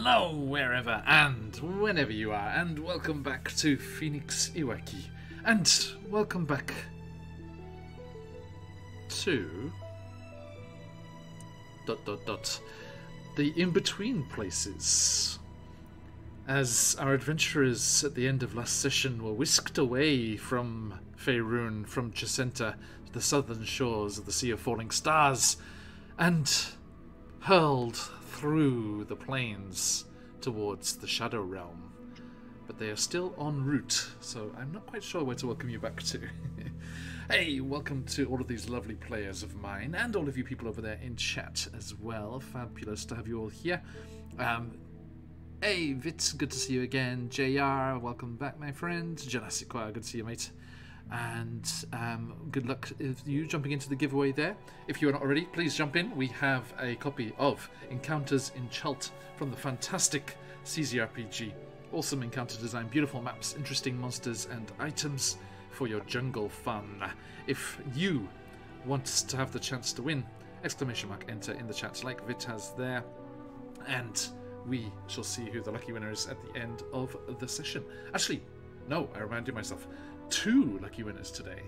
Hello, wherever and whenever you are, and welcome back to QuestJunkiesUK, and welcome back to the in-between places. As our adventurers at the end of last session were whisked away from Faerun, from Chessenta, to the southern shores of the Sea of Falling Stars, and hurled through the plains towards the Shadow Realm. But they are still en route, so I'm not quite sure where to welcome you back to. Hey, welcome to all of these lovely players of mine, and all of you people over there in chat as well. Fabulous to have you all here. Hey, Vit, good to see you again. JR, welcome back, my friend. Jurassic, good to see you, mate. And good luck if you jumping into the giveaway there. If you are not already, please jump in. We have a copy of Encounters in Chult from the fantastic CZRPG. Awesome encounter design, beautiful maps, interesting monsters and items for your jungle fun. If you want to have the chance to win, ! Enter in the chat like Vit has there. And we shall see who the lucky winner is at the end of the session. Actually, no, I reminded myself. 2 lucky winners today,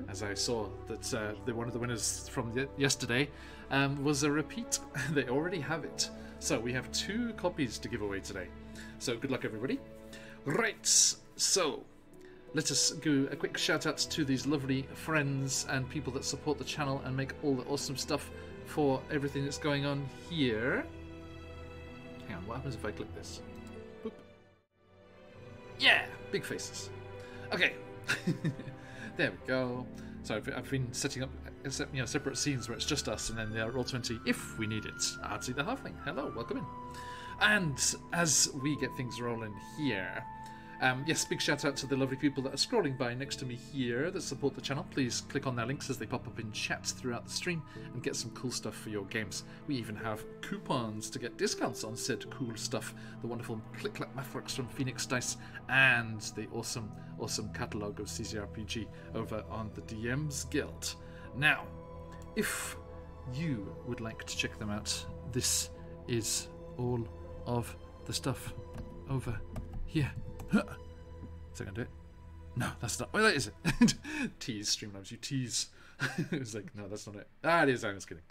as I saw that one of the winners from yesterday was a repeat. They already have it. So we have 2 copies to give away today. So good luck, everybody. Right, so let us do a quick shout out to these lovely friends and people that support the channel and make all the awesome stuff for everything that's going on here. Hang on, what happens if I click this? Boop. Yeah, big faces. Okay. There we go. So I've been setting up separate scenes where it's just us, and then the roll 20 if we need it. Artsy the Halfling, hello, welcome in. And as we get things rolling here, yes, big shout out to the lovely people that are scrolling by next to me here that support the channel. Please click on their links as they pop up in chat throughout the stream and get some cool stuff for your games. We even have coupons to get discounts on said cool stuff. The wonderful Click Clack Mathworks from Phoenix Dice and the awesome catalogue of CZRPG over on the DM's Guild. Now, if you would like to check them out, this is all of the stuff over here. Is that going to do it? No, that's not. Oh, that is it. Tease, Streamlabs, you tease. It's like, no, that's not it. Ah, it is. I'm just kidding.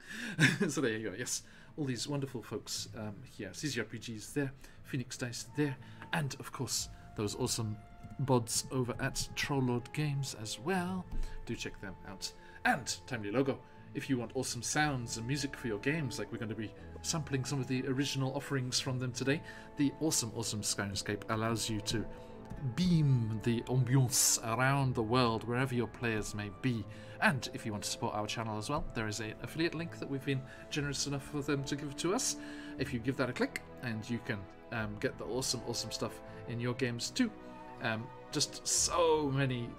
So there you go. Yes, all these wonderful folks here. CZRPGs there, Phoenix Dice there, and of course those awesome bods over at Trollord Games as well. Do check them out. And Timely Logo, if you want awesome sounds and music for your games, like we're going to be sampling some of the original offerings from them today. The awesome Skyrenscape allows you to beam the ambiance around the world wherever your players may be. And if you want to support our channel as well, there is an affiliate link that we've been generous enough for them to give to us. If you give that a click, and you can get the awesome stuff in your games too. Just so many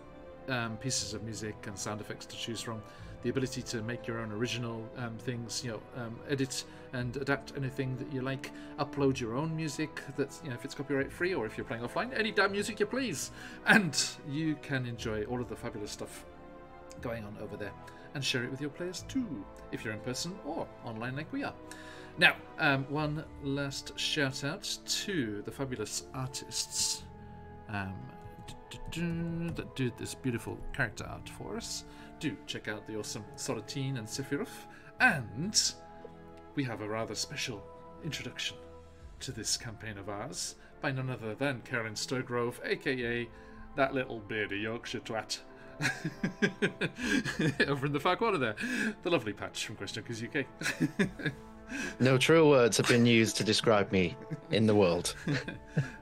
pieces of music and sound effects to choose from. The ability to make your own original things, edit and adapt anything that you like, upload your own music that's, if it's copyright free, or if you're playing offline, any damn music you please. And you can enjoy all of the fabulous stuff going on over there and share it with your players too, if you're in person or online like we are. Now, one last shout out to the fabulous artists that did this beautiful character art for us. Do check out the awesome Soratine and Sephiroth, and we have a rather special introduction to this campaign of ours by none other than Carolyn Sturgrove, aka that little beardy Yorkshire twat over in the far corner there, the lovely Patch from QuestJunkiesUK. No true words have been used to describe me in the world.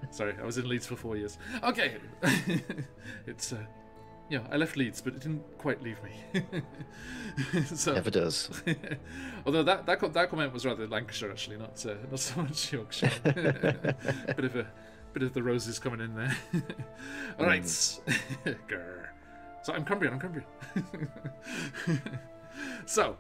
Sorry, I was in Leeds for 4 years. Okay, it's I left Leeds, but it didn't quite leave me. So, never does. Although that comment was rather Lancashire, actually, not so much Yorkshire. bit of the roses coming in there. All right, Grr. So I'm Cumbrian. So,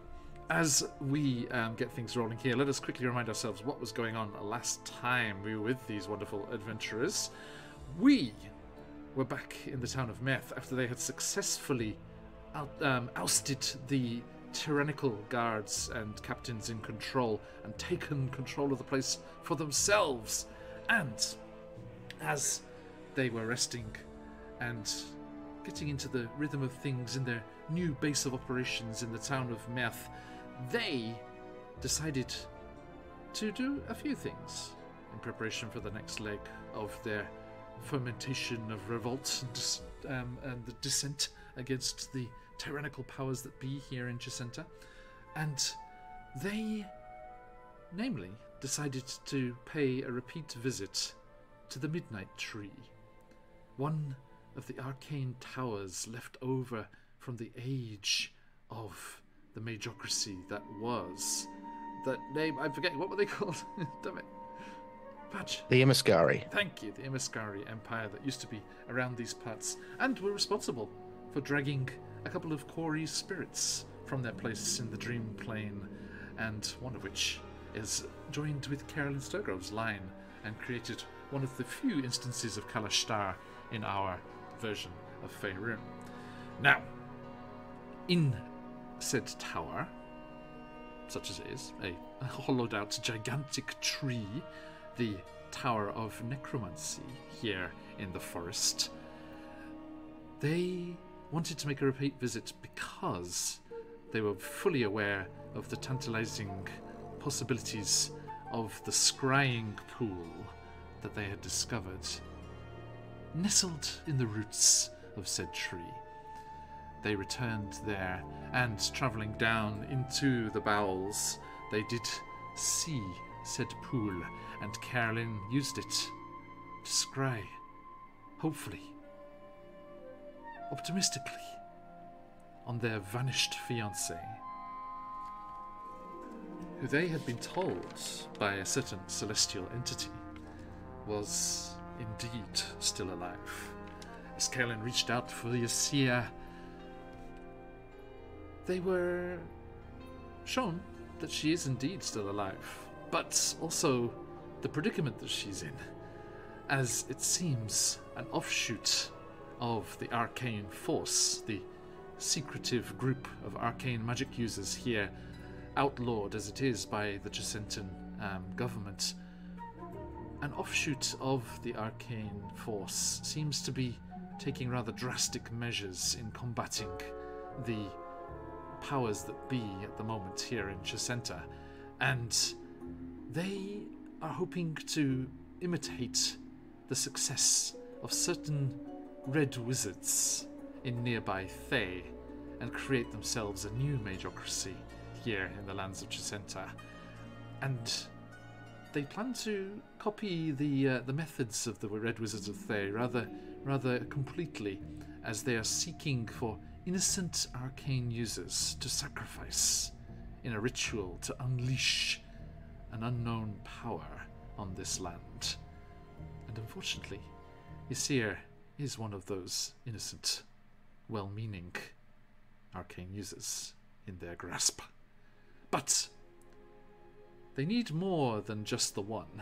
as we get things rolling here, let us quickly remind ourselves what was going on last time we were with these wonderful adventurers. We were back in the town of Meth after they had successfully ousted the tyrannical guards and captains in control and taken control of the place for themselves. And as they were resting and getting into the rhythm of things in their new base of operations in the town of Merth, they decided to do a few things in preparation for the next leg of their fermentation of revolt and the dissent against the tyrannical powers that be here in Chessenta. And they, namely, decided to pay a repeat visit to the Midnight Tree, one of the arcane towers left over from the age of the Majocracy that was. That name, I'm forgetting, what were they called? Damn it. Patch. The Imascari. Thank you, the Imascari Empire that used to be around these parts and were responsible for dragging a couple of Kori spirits from their place in the Dream Plane, and one of which is joined with Carolyn Sturgrove's line and created one of the few instances of Kalashtar in our version of Faerun. Now, in said tower, such as it is, a hollowed out gigantic tree, the Tower of Necromancy here in the forest, they wanted to make a repeat visit because they were fully aware of the tantalizing possibilities of the scrying pool that they had discovered, nestled in the roots of said tree. They returned there, and travelling down into the bowels, they did see said pool, and Carolyn used it to scry, hopefully, optimistically, on their vanished fiancé, who they had been told by a certain celestial entity was indeed still alive. As Carolyn reached out for Yasia, they were shown that she is indeed still alive, but also the predicament that she's in, as it seems an offshoot of the arcane force, the secretive group of arcane magic users here, outlawed as it is by the Chessentan government. An offshoot of the arcane force seems to be taking rather drastic measures in combating the powers that be at the moment here in Chessenta, and they are hoping to imitate the success of certain red wizards in nearby Thay and create themselves a new Majocracy here in the lands of Chessenta. And they plan to copy the methods of the red wizards of Thay rather completely, as they are seeking for innocent arcane users to sacrifice in a ritual to unleash an unknown power on this land. And unfortunately, Ysir is one of those innocent, well-meaning arcane users in their grasp. But they need more than just the one,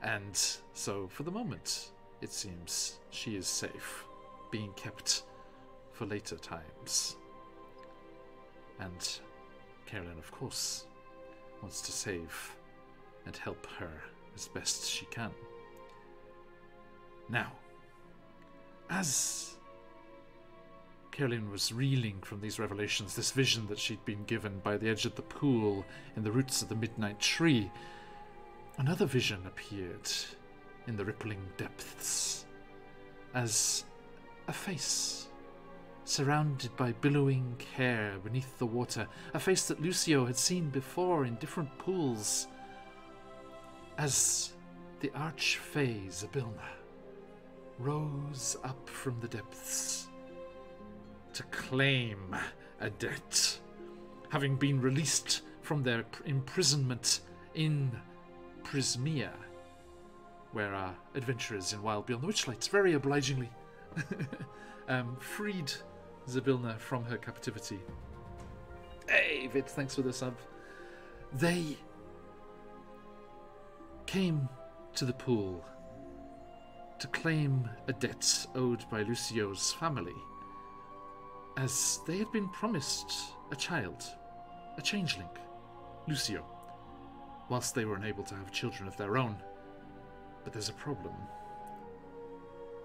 and so for the moment, it seems she is safe, being kept for later times. And Carolyn, of course, wants to save and help her as best she can. Now, as Carolyn was reeling from these revelations, this vision that she'd been given by the edge of the pool in the roots of the Midnight Tree, another vision appeared in the rippling depths, as a face surrounded by billowing hair beneath the water, a face that Lucio had seen before in different pools, as the Archfey Zybilna rose up from the depths to claim a debt, having been released from their imprisonment in Prismia, where our adventurers in Wild Beyond the Witchlights very obligingly freed Zybilna from her captivity. Hey, Vid, thanks for the sub. They came to the pool to claim a debt owed by Lucio's family, as they had been promised a child, a changeling, Lucio, whilst they were unable to have children of their own. But there's a problem.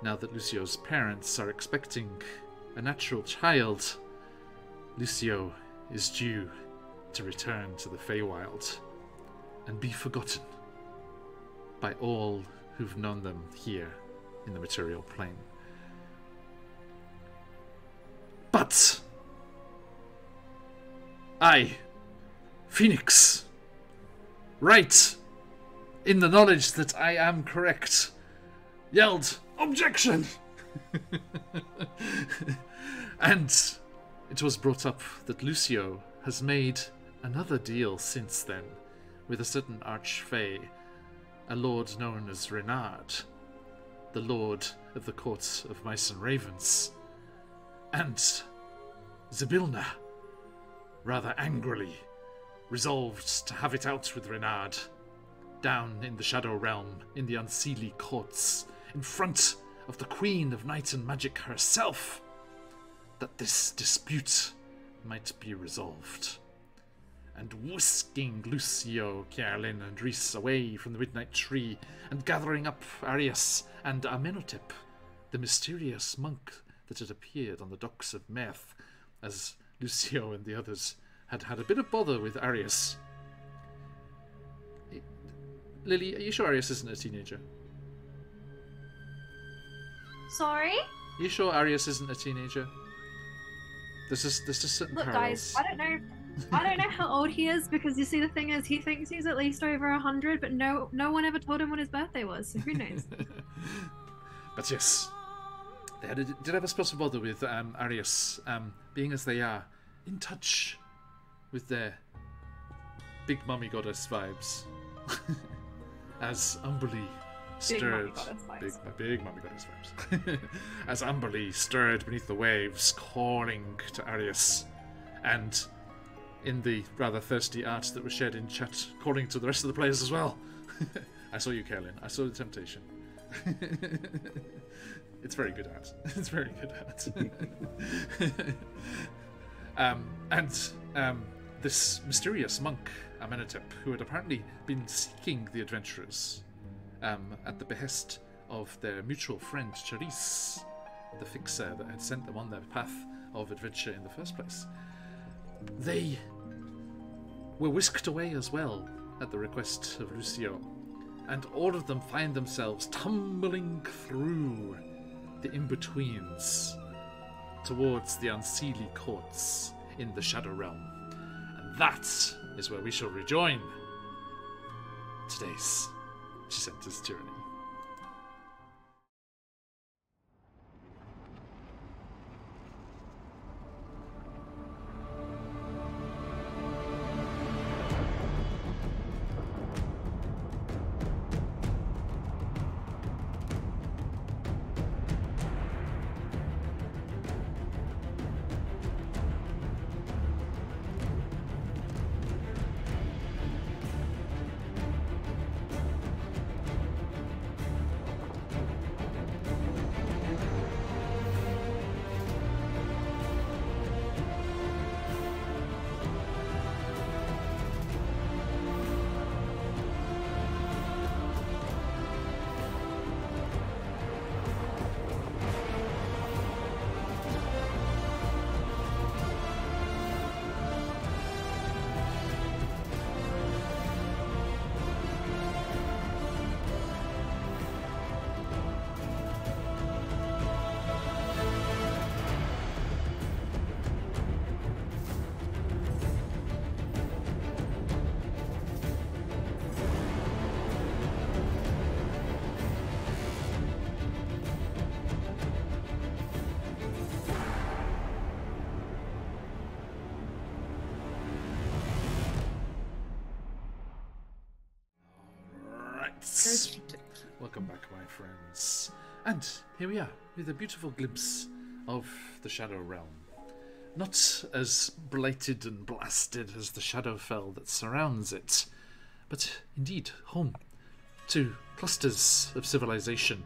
Now that Lucio's parents are expecting a natural child, Lucio is due to return to the Feywild and be forgotten by all who've known them here in the material plane. But I, Phoenix, right in the knowledge that I am correct, yelled, "Objection!" And it was brought up that Lucio has made another deal since then with a certain archfey, a lord known as Renard, the lord of the court of mice and ravens. And Zybilna, rather angrily, resolved to have it out with Renard, down in the Shadow Realm, in the Unseelie courts, in front of the Queen of Night and Magic herself, that this dispute might be resolved. And whisking Lucio, Kierlin, and Rhys away from the Midnight Tree, and gathering up Arius and Amenhotep, the mysterious monk that had appeared on the docks of Meth, as Lucio and the others had had a bit of bother with Arius. Lily, are you sure Arius isn't a teenager? Sorry? Are you sure Arius isn't a teenager? There's just certain Look, parallels. guys, I don't know how old he is, because you see, the thing is, he thinks he's at least over 100, but no one ever told him when his birthday was, so who knows? But yes, they did have a special bother with Arius, being as they are, in touch with their big mummy goddess vibes. As Umberlee stirred, big mummy goddess vibes. As Umberlee stirred beneath the waves, calling to Arius, and in the rather thirsty art that was shared in chat, calling to the rest of the players as well. I saw you, Kaelin. I saw the temptation. It's very good art. It's very good art. This mysterious monk, Amenhotep, who had apparently been seeking the adventurers at the behest of their mutual friend Charisse, the fixer that had sent them on their path of adventure in the first place. They were whisked away as well at the request of Lucio, and all of them find themselves tumbling through the in-betweens towards the Unseelie courts in the Shadow Realm. And that is where we shall rejoin today's Chessenta's Tyranny. Welcome back, my friends. And here we are, with a beautiful glimpse of the Shadow Realm. Not as blighted and blasted as the Shadowfell that surrounds it, but indeed home to clusters of civilization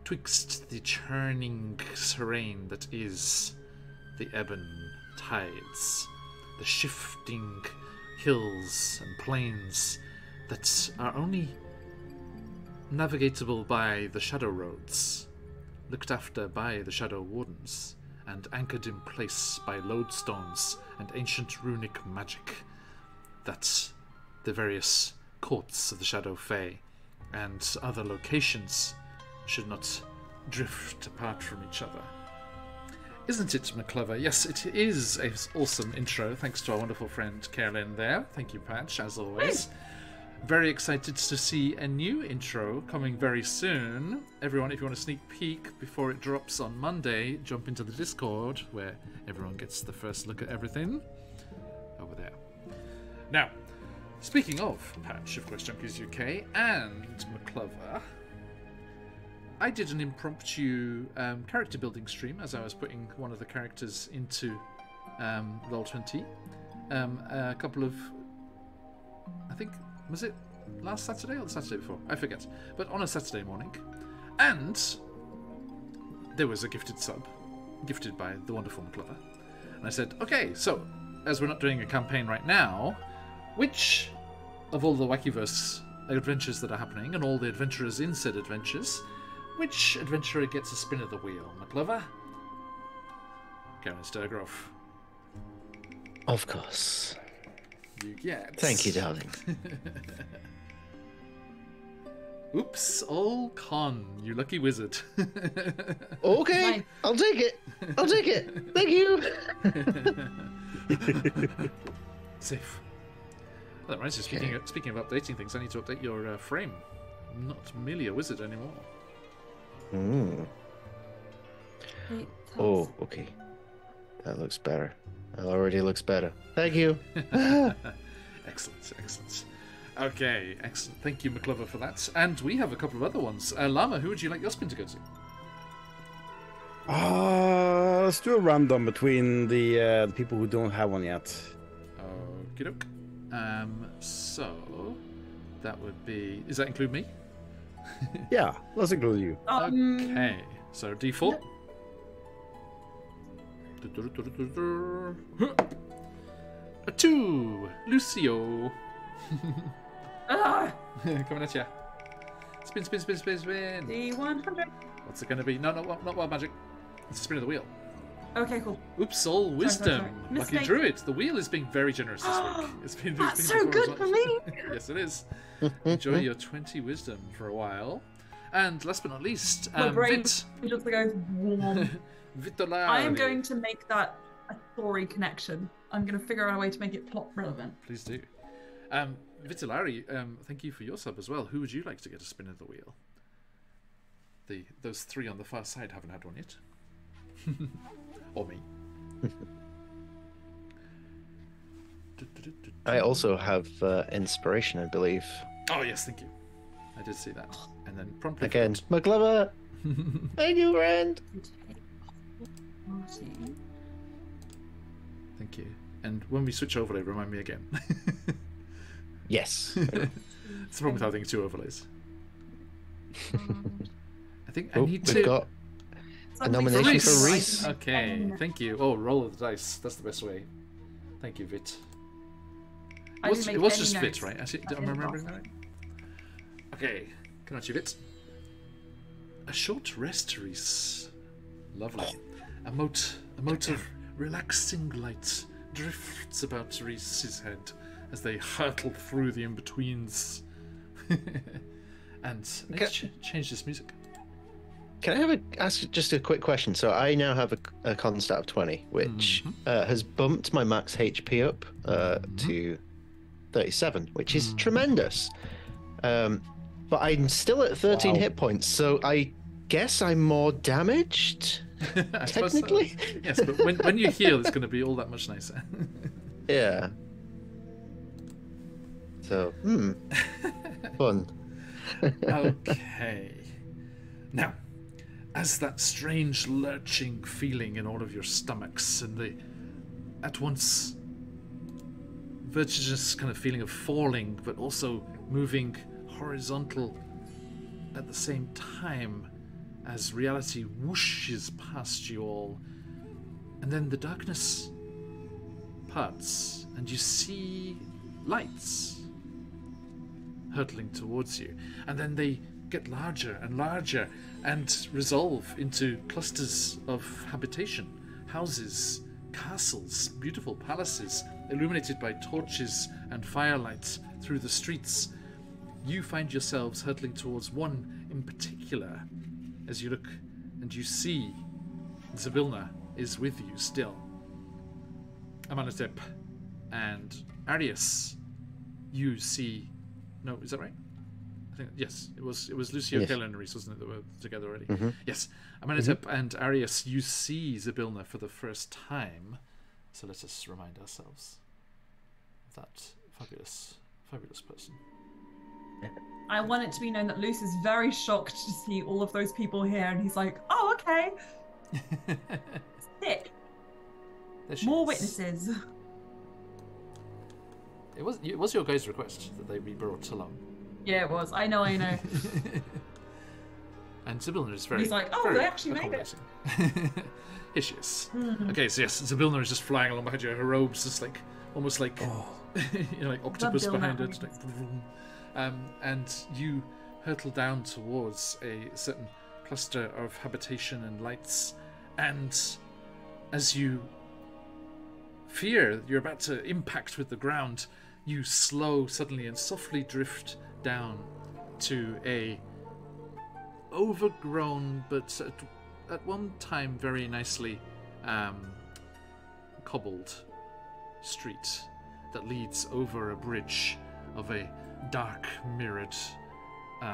twixt the churning terrain that is the Ebon Tides, the shifting hills and plains that are only navigatable by the Shadow Roads, looked after by the Shadow Wardens, and anchored in place by lodestones and ancient runic magic that the various courts of the Shadow Fae and other locations should not drift apart from each other. Isn't it, McClover? Yes, it is an awesome intro, thanks to our wonderful friend Carolyn there. Thank you, Patch, as always. Very excited to see a new intro coming very soon. Everyone, if you want a sneak peek before it drops on Monday, jump into the Discord, where everyone gets the first look at everything. Over there. Now, speaking of Patch of QuestJunkiesUK and McClover, I did an impromptu character building stream as I was putting one of the characters into Roll20. A couple of, I think, was it last Saturday or the Saturday before? I forget. But on a Saturday morning. And there was a gifted sub, gifted by the wonderful McClover. And I said, okay, so, as we're not doing a campaign right now, which of all the Wackyverse adventures that are happening, and all the adventurers in said adventures, which adventurer gets a spin of the wheel? McClover? Karen Sturgroff. Of course. You get. Thank you, darling. Oops, all con, you lucky wizard. Okay, Nice. I'll take it. I'll take it. Thank you. Safe. Well, that reminds me, speaking of updating things, I need to update your frame. I'm not merely a wizard anymore. Wait, Oh, okay. That looks better. That already looks better. Thank you. Excellent, excellent. Okay, excellent. Thank you, McClover, for that. And we have a couple of other ones. Llama, who would you like your spin to go to? Let's do a random between the people who don't have one yet. Okie doke. So that would be. Does that include me? Yeah, let's include you. Okay. So default. A 2, Lucio. Coming at ya. Spin, spin, spin, spin, spin. D100. What's it going to be? No, not wild magic. It's a spin of the wheel. Okay, cool. Oops, all wisdom. sorry. Lucky Mistake. Druid. The wheel is being very generous this week. It's That's been so before as good well. for me. Yes, it is. Enjoy your 20 wisdom for a while. And last but not least, My brain Vit. just goes warm. Vitolari. I am going to make that a story connection. I'm going to figure out a way to make it plot relevant. Please do. Vitolari, thank you for your sub as well. Who would you like to get a spin of the wheel? Those three on the far side haven't had one yet. Or me. I also have inspiration, I believe. Oh yes, thank you. I did see that. And then promptly Again, McClover. Thank you, friend. Thank you. And when we switch overlay, remind me again. Yes. It's the problem with having two overlays. I think I Oh, need we've to. got a Something nomination Reese. for Reese. Okay, thank you. Oh, roll of the dice. That's the best way. Thank you, Vit. I didn't make It was any just Vit, notes. right? Actually, I am I didn't remembering pass that right? Okay, can I achieve it? A short rest, Reese. Lovely. A mote of relaxing light drifts about Reese's head as they hurtle through the in-betweens. And let's change this music. Can I ask just a quick question? So I now have a con stat of 20, which has bumped my max HP up to 37, which is tremendous. But I'm still at 13 Wow. hit points, so I guess I'm more damaged, I suppose so. technically. Yes, but when you heal, it's going to be all that much nicer. Yeah. So, fun. Okay. Now, as that strange lurching feeling in all of your stomachs and the at once vertiginous kind of feeling of falling but also moving horizontal at the same time as reality whooshes past you all, and then the darkness parts and you see lights hurtling towards you, and then they get larger and larger and resolve into clusters of habitation, houses, castles, beautiful palaces, illuminated by torches and firelights through the streets. You find yourselves hurtling towards one in particular as you look and you see Zybilna is with you still. Amanatep and Arius, you see... No, is that right? I think yes, it was Lucio, Yes. Kalen, and Reese, wasn't it, that were together already? Mm-hmm. Yes. Amanatep and Arius, you see Zybilna for the first time. So let us remind ourselves of that fabulous person. I want it to be known that Luce is very shocked to see all of those people here, and he's like, "Oh, okay, sick. There she More is. witnesses." It was your guys' request that they be brought along. Yeah, it was. I know. And Zybilna is very. He's like, "Oh, very they actually made it." accommodating. Here she is. Okay, so yes, Zybilna is just flying along behind you. Her robes just like almost like like octopus Zybilna. behind her. Just like, and you hurtle down towards a certain cluster of habitation and lights, and as you fear you're about to impact with the ground, you slow suddenly and softly drift down to a overgrown but at one time very nicely cobbled street that leads over a bridge of a dark mirrored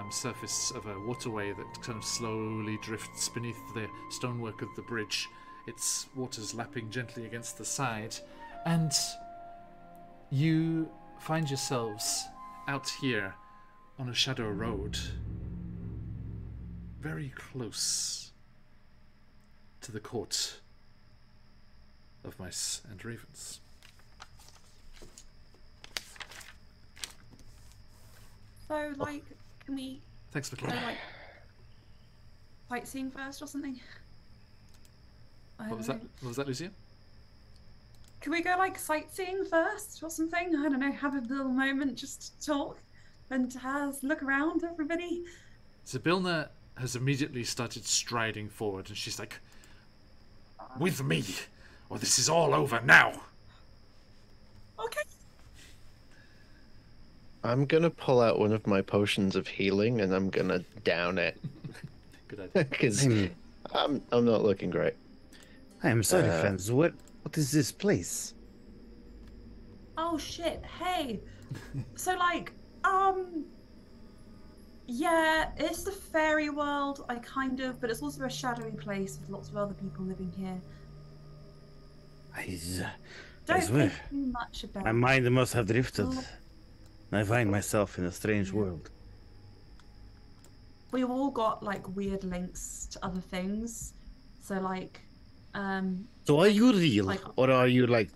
surface of a waterway that kind of slowly drifts beneath the stonework of the bridge, its waters lapping gently against the side, and you find yourselves out here on a shadow road, very close to the court of mice and ravens. So, like, can we Thanks for go, coming. like, sightseeing first or something? What was that? What was that, Lucia? Can we go, like, sightseeing first or something? I don't know, have a little moment just to talk and look around, everybody. Zybilna has immediately started striding forward, and she's like, "With me, or this is all over now." Okay. I'm gonna pull out one of my potions of healing and I'm gonna down it Good idea. because I'm not looking great. I am sorry, friends. What is this place? Oh, shit. Hey. So, like, yeah, it's the fairy world, but it's also a shadowy place with lots of other people living here. I Don't swear. think too much about My it. mind must have drifted. I find myself in a strange world. We've all got, like, weird links to other things. So, like, So are you real, like- or are you like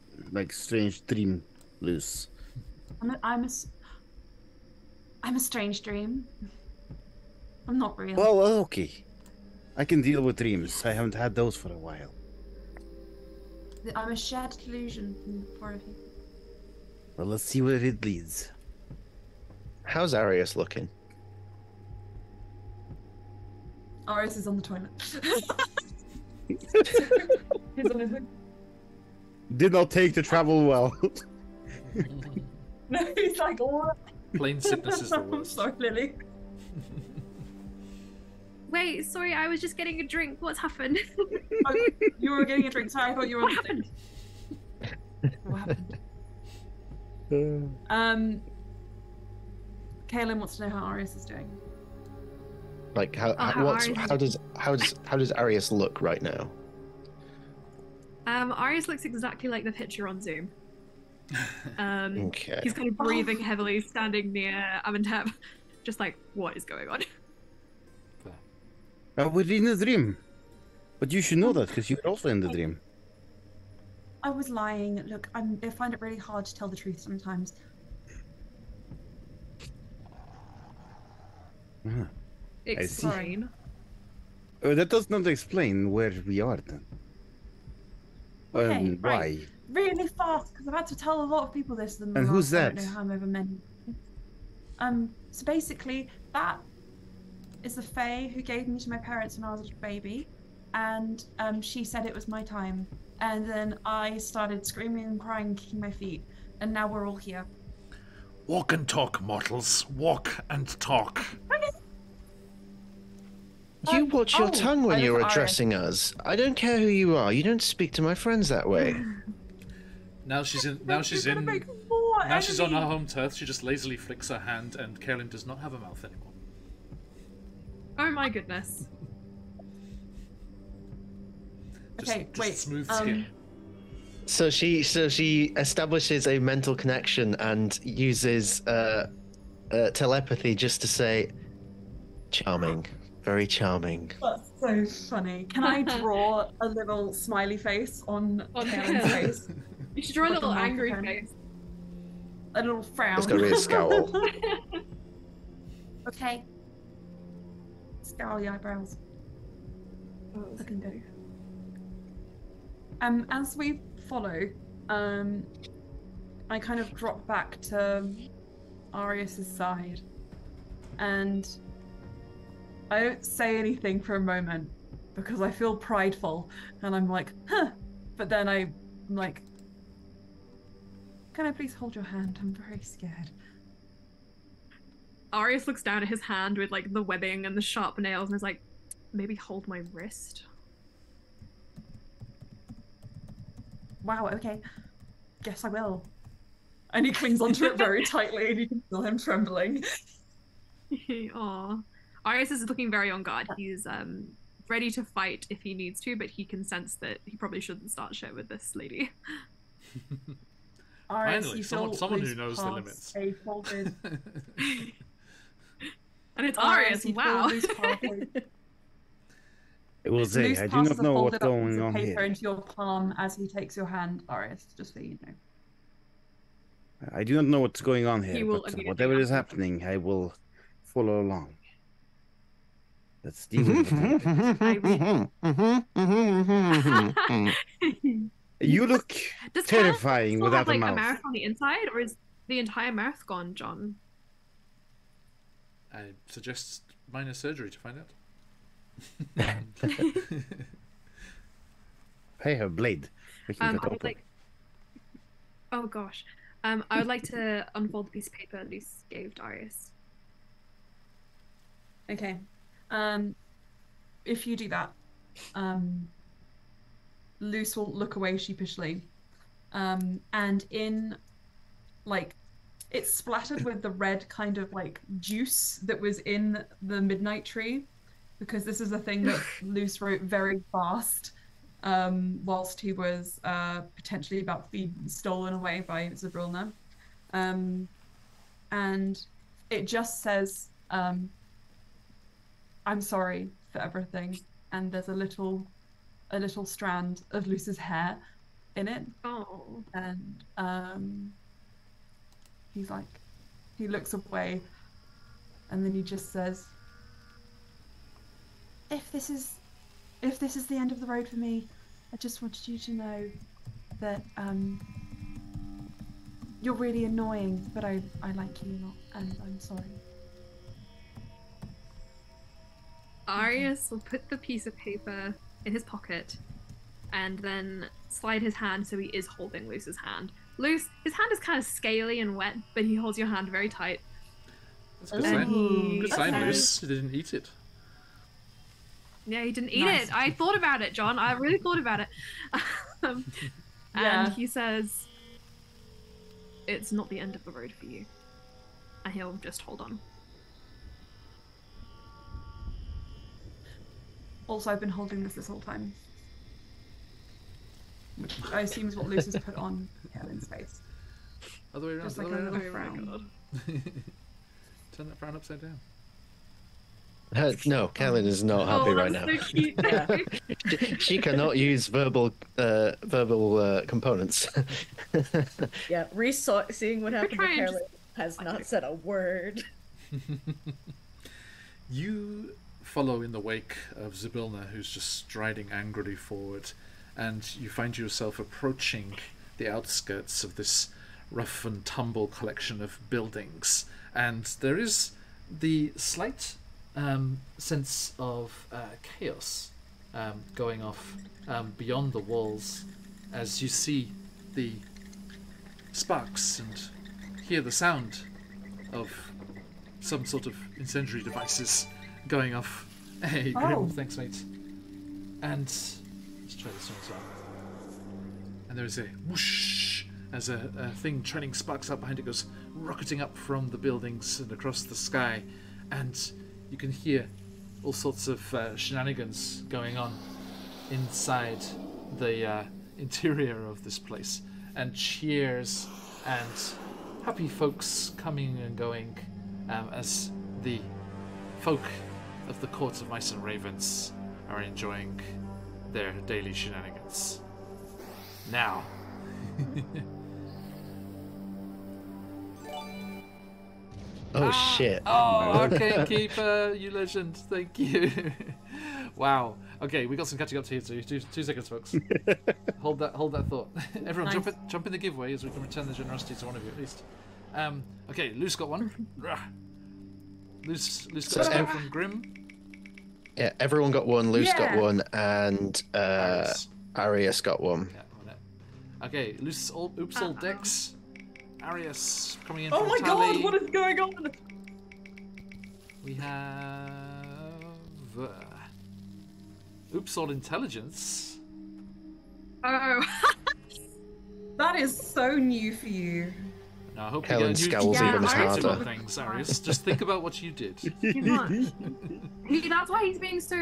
strange dream loose? I'm a strange dream. I'm not real. Well, okay. I can deal with dreams. I haven't had those for a while. I'm a shared delusion from the four of you. Well, let's see where it leads. How's Arius looking? Arius is on the toilet. He's on his hook. Did not take the travel well. No, he's like, what? Plain sickness is the I'm worst. sorry, Lily. Wait, sorry, I was just getting a drink. What's happened? Oh, you were getting a drink. Sorry, I thought you were on What the thing. What happened? Kaylin wants to know how Arius is doing. Like how Arius- how does Arius look right now? Arius looks exactly like the picture on Zoom. Okay. He's kind of breathing heavily, standing near Amenhotep, just like, what is going on? We're in a dream. But you should know that because you're also in the dream. I was lying. Look, I find it really hard to tell the truth sometimes. Ah. Explain. That does not explain where we are then. Okay, Why? right. Really fast, because I've had to tell a lot of people this. In the And who's last, I that? don't know however many. So basically, that is the Fae who gave me to my parents when I was a baby, and she said it was my time. And then I started screaming and crying, kicking my feet, and now we're all here. Walk and talk, mortals. Walk and talk. You watch your tongue when I you're look at addressing us. I don't care who you are. You don't speak to my friends that way. Now she's in. Now she's on her home turf. She just lazily flicks her hand, and Kaelin does not have a mouth anymore. Oh my goodness. Okay, Just wait. smooth skin. So she establishes a mental connection and uses telepathy just to say, "Charming, very charming." That's so funny. Can I draw a little smiley face on Kaelin's face? You should draw a Like a little marker angry pen. face. A little frown. It's got to be a scowl. Okay. Scowly eyebrows. I can do. As we follow, I kind of drop back to Arius's side, and I don't say anything for a moment because I feel prideful, and I'm like, huh. But then I'm like, can I please hold your hand? I'm very scared. Arius looks down at his hand with like the webbing and the sharp nails and is like, maybe hold my wrist. Wow, okay. Guess I will. And he clings onto it very tightly and you can feel him trembling. Aw. Arius is looking very on guard. He's ready to fight if he needs to, but he can sense that he probably shouldn't start shit with this lady. Arius, Finally, you someone feel who knows the past limits. a folded- And it's Arius, you feel wow. loose past a- I will say, loose I do passes not a know what's folded up piece going of on paper here. into your palm as he takes your hand, Arius, just so you know. I do not know what's going on He here, will but immediately whatever is answer. happening, I will follow along. Let's deal with it. You look Does terrifying still without have, like, a mouth. a mouth on the inside, or is the entire mouth gone, John? I suggest minor surgery to find out. I have blade. We can I cut would open. like. Oh gosh. I would like to unfold the piece of paper Luce gave Darius. Okay. If you do that, Luce will look away sheepishly. And in, like, it's splattered with the red kind of, like, juice that was in the midnight tree, because this is a thing that Luce wrote very fast, whilst he was potentially about to be stolen away by Zabrilna. And it just says, I'm sorry for everything, and there's a little strand of Luce's hair in it. Oh. And he's like, he looks away, and then he just says, if this is the end of the road for me, I just wanted you to know that you're really annoying, but I like you a lot, and I'm sorry. Arius will put the piece of paper in his pocket and then slide his hand so he is holding Luce's hand. Luce, his hand is kind of scaly and wet, but he holds your hand very tight. That's a good And sign. he Good sign, says- Luce. You didn't eat it. Yeah, he didn't eat Nice. it. I thought about it, John. I really thought about it. Yeah. And he says, it's not the end of the road for you. And he'll just hold on. Also, I've been holding this whole time, which I assume is what Luce has put on Kaelin's face. Other way around. Just like Other a way little around. frown. Turn that frown upside down. No, Kaelin is not happy right now. So cute. She cannot use verbal components. Yeah, seeing what happened to trying to Carolyn has not said a word. You follow in the wake of Zabrilna, who's just striding angrily forward, and you find yourself approaching the outskirts of this rough and tumble collection of buildings. And there is the slight sense of chaos going off beyond the walls as you see the sparks and hear the sound of some sort of incendiary devices going off. Hey, Grim, thanks, mate. And let's try this one as well. And there is a whoosh as a thing trailing sparks out behind it goes rocketing up from the buildings and across the sky, and you can hear all sorts of shenanigans going on inside the interior of this place, and cheers and happy folks coming and going as the folk of the courts of mice and ravens are enjoying their daily shenanigans. Now. Shit. Oh, Arcane Keeper, you legend. Thank you. Wow. Okay, we got some catching up to do. 2 seconds, folks. hold that thought. Everyone, Nice. jump in the giveaway as we can return the generosity to one of you at least. Okay, Luce got one. Luce got a stone from Grim. Yeah, everyone got one. Luce got Yeah. one, and Arius got one. Yeah, on it. Okay, Luce, oops, all decks. Arius coming in Oh from my Tally. god, what is going on? We have oops, all intelligence. Oh. That is so new for you. No, I hope Helen you get scowls even perspective harder. on things, Arius. Just think about what you did. That's why he's being so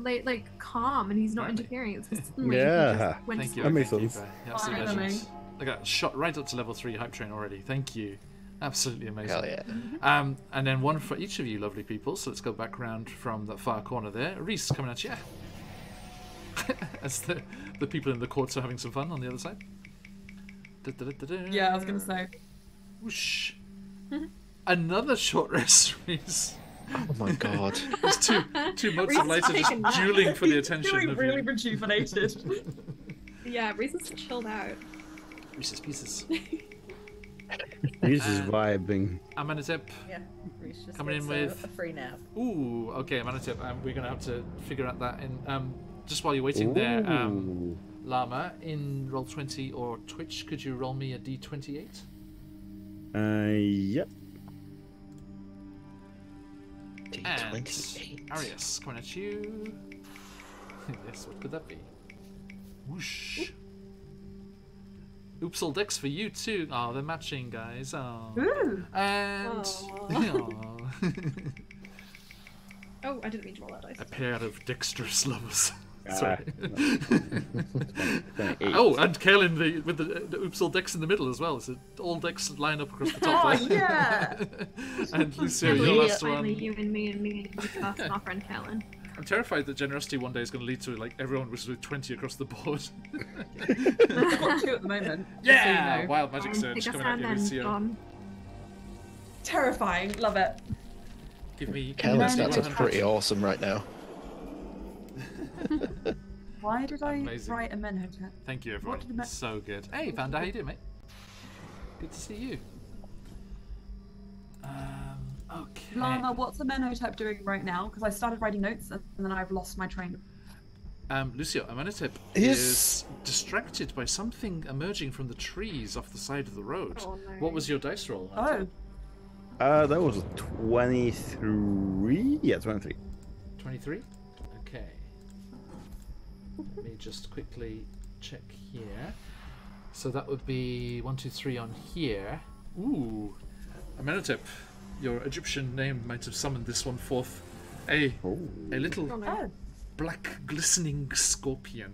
like calm and he's not Right. interfering. It's just suddenly Yeah. he just went Thank to you. That makes Thank you sense. for the absolute Finally. legend. I got shot right up to level 3 hype train already. Thank you. Absolutely amazing. Hell yeah. And then one for each of you lovely people. So let's go back round from that far corner there. Reese coming at you. As the people in the courts are having some fun on the other side. Yeah, I was gonna say. Whoosh. Another short rest, Reese. Oh my god. There's two motes of light are just taking that. dueling for the He's attention feeling of really you. rejuvenated. Yeah, Reese's chilled out. Reese's Pieces. He's just vibing. Amenhotep. Yeah. Reese just Coming in gets with- a free nap. Ooh, okay, Amenhotep. We're going to have to figure out that in... just while you're waiting there, Ooh. Llama, in Roll20 or Twitch, could you roll me a D28? Yep. And D28. Arius, coming at you. Yes, what could that be? Whoosh. Oops, all decks for you too. Oh, they're matching, guys. Oh. Ooh. And Oh, I didn't mean to roll that dice. a pair of dexterous lovers. Ah. Sorry. 28. Oh, and Kaelin with the oops, all decks in the middle as well. So all decks line up across the top Oh there. yeah. And Lucio, Finally, your last finally, one. you and me and us and our friend Kellen. I'm terrified that generosity one day is going to lead to like everyone was with 20 across the board. I've got 2 at the moment. just so you Yeah, know. wild magic surge Take us coming at and you, then Lucio. gone. Terrifying. Love it. Give me. Kellen's then- stats are pretty awesome right now. Why did I Amazing. write Amenhotep? Thank you, everyone. What did So good. Hey, Panda, how you doing, mate? Good to see you. Okay. Lana, what's Amenhotep doing right now? Because I started writing notes and then I've lost my train. Lucio, Amenhotep Yes. is distracted by something emerging from the trees off the side of the road. Oh, no. What was your dice roll? Oh, That was a 23. Yeah, 23. 23? Okay. Let me just quickly check here. So that would be 1, 2, 3 on here. Ooh. Amenhotep, your Egyptian name might have summoned this one forth. A little Oh, no. oh. black glistening scorpion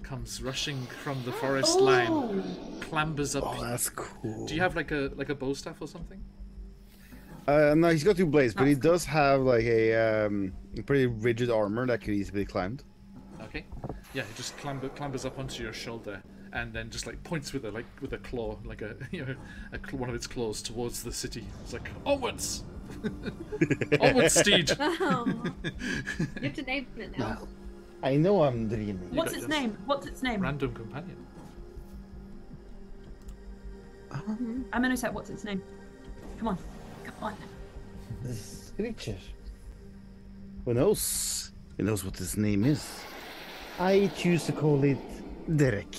comes rushing from the forest line, clambers up. Oh, that's cool. Do you have like a bow staff or something? No, he's got 2 blades, but he does have like a pretty rigid armor that can easily be climbed. Okay. Yeah, he just clambers up onto your shoulder and then just like points with a claw, like one of its claws towards the city. It's like onwards, onwards, steed. Oh, you have to name it now. I know I'm dreaming. What's got its this. name? What's its name? Random companion. Amenhotep, what's its name? Come on. Come on. This creature. Who knows? He knows what his name is. I choose to call it Derek.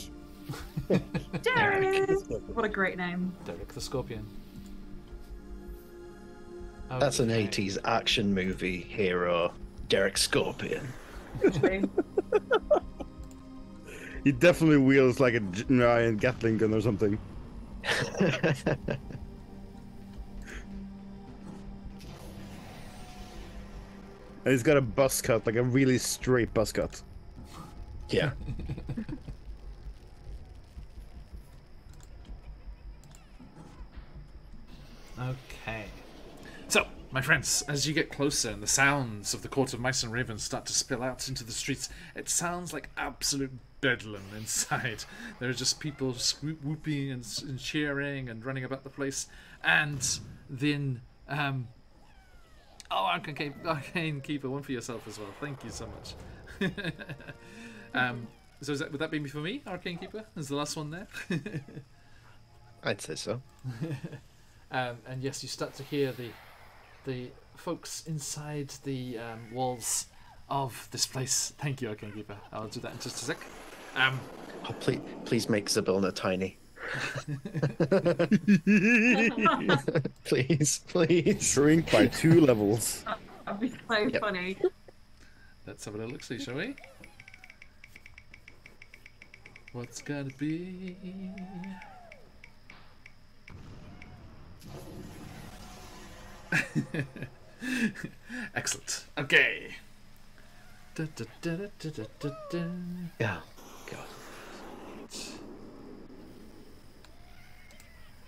Derek! What a great name. Derek the Scorpion. That's an Okay. 80s action movie hero, Derek Scorpion. He definitely wields like a giant Gatling gun or something. And he's got a buzz cut, like a really straight buzz cut. Yeah. Okay. So, my friends, as you get closer and the sounds of the Court of Mice and Ravens start to spill out into the streets, it sounds like absolute bedlam inside. There are just people whooping and cheering and running about the place. And then, Arcane Keeper, one for yourself as well. Thank you so much. So would that be for me, Arcane Keeper? Is the last one there? I'd say so. And yes, you start to hear the folks inside the walls of this place. Thank you, Arcane Keeper. I'll do that in just a sec. Oh, please make Zabilna tiny. Please. Shrink by 2 levels. That'd be so funny. Let's have a little look-see, shall we? What's gonna be? Excellent. Okay. Yeah. God.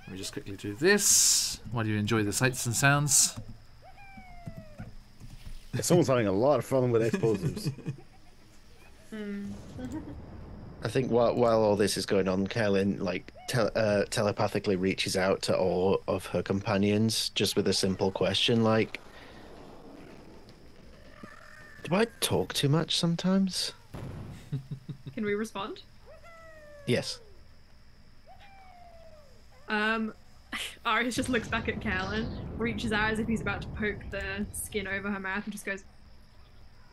Let me just quickly do this while you enjoy the sights and sounds. Someone's having a lot of fun with explosives. I think while all this is going on, Kaelin telepathically reaches out to all of her companions just with a simple question like, do I talk too much sometimes? Can we respond? Yes. Aris just looks back at Callan, reaches out as if he's about to poke the skin over her mouth, and just goes,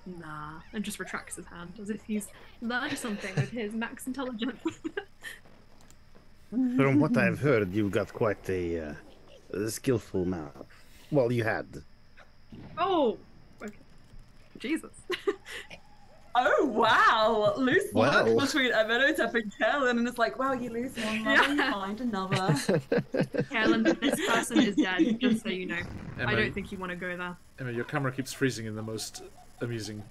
nah, and just retracts his hand as if he's learned something with his max intelligence. From what I've heard, you've got quite a skillful mouth. Well, you had. Oh! Okay. Jesus. Oh wow! Lose Wow. one between Amenhotep and Kaelin, and it's like, well, you lose one, then you find another. Callan, this person is dead, just so you know. Emma, I don't think you want to go there. Emma, your camera keeps freezing in the most amusing.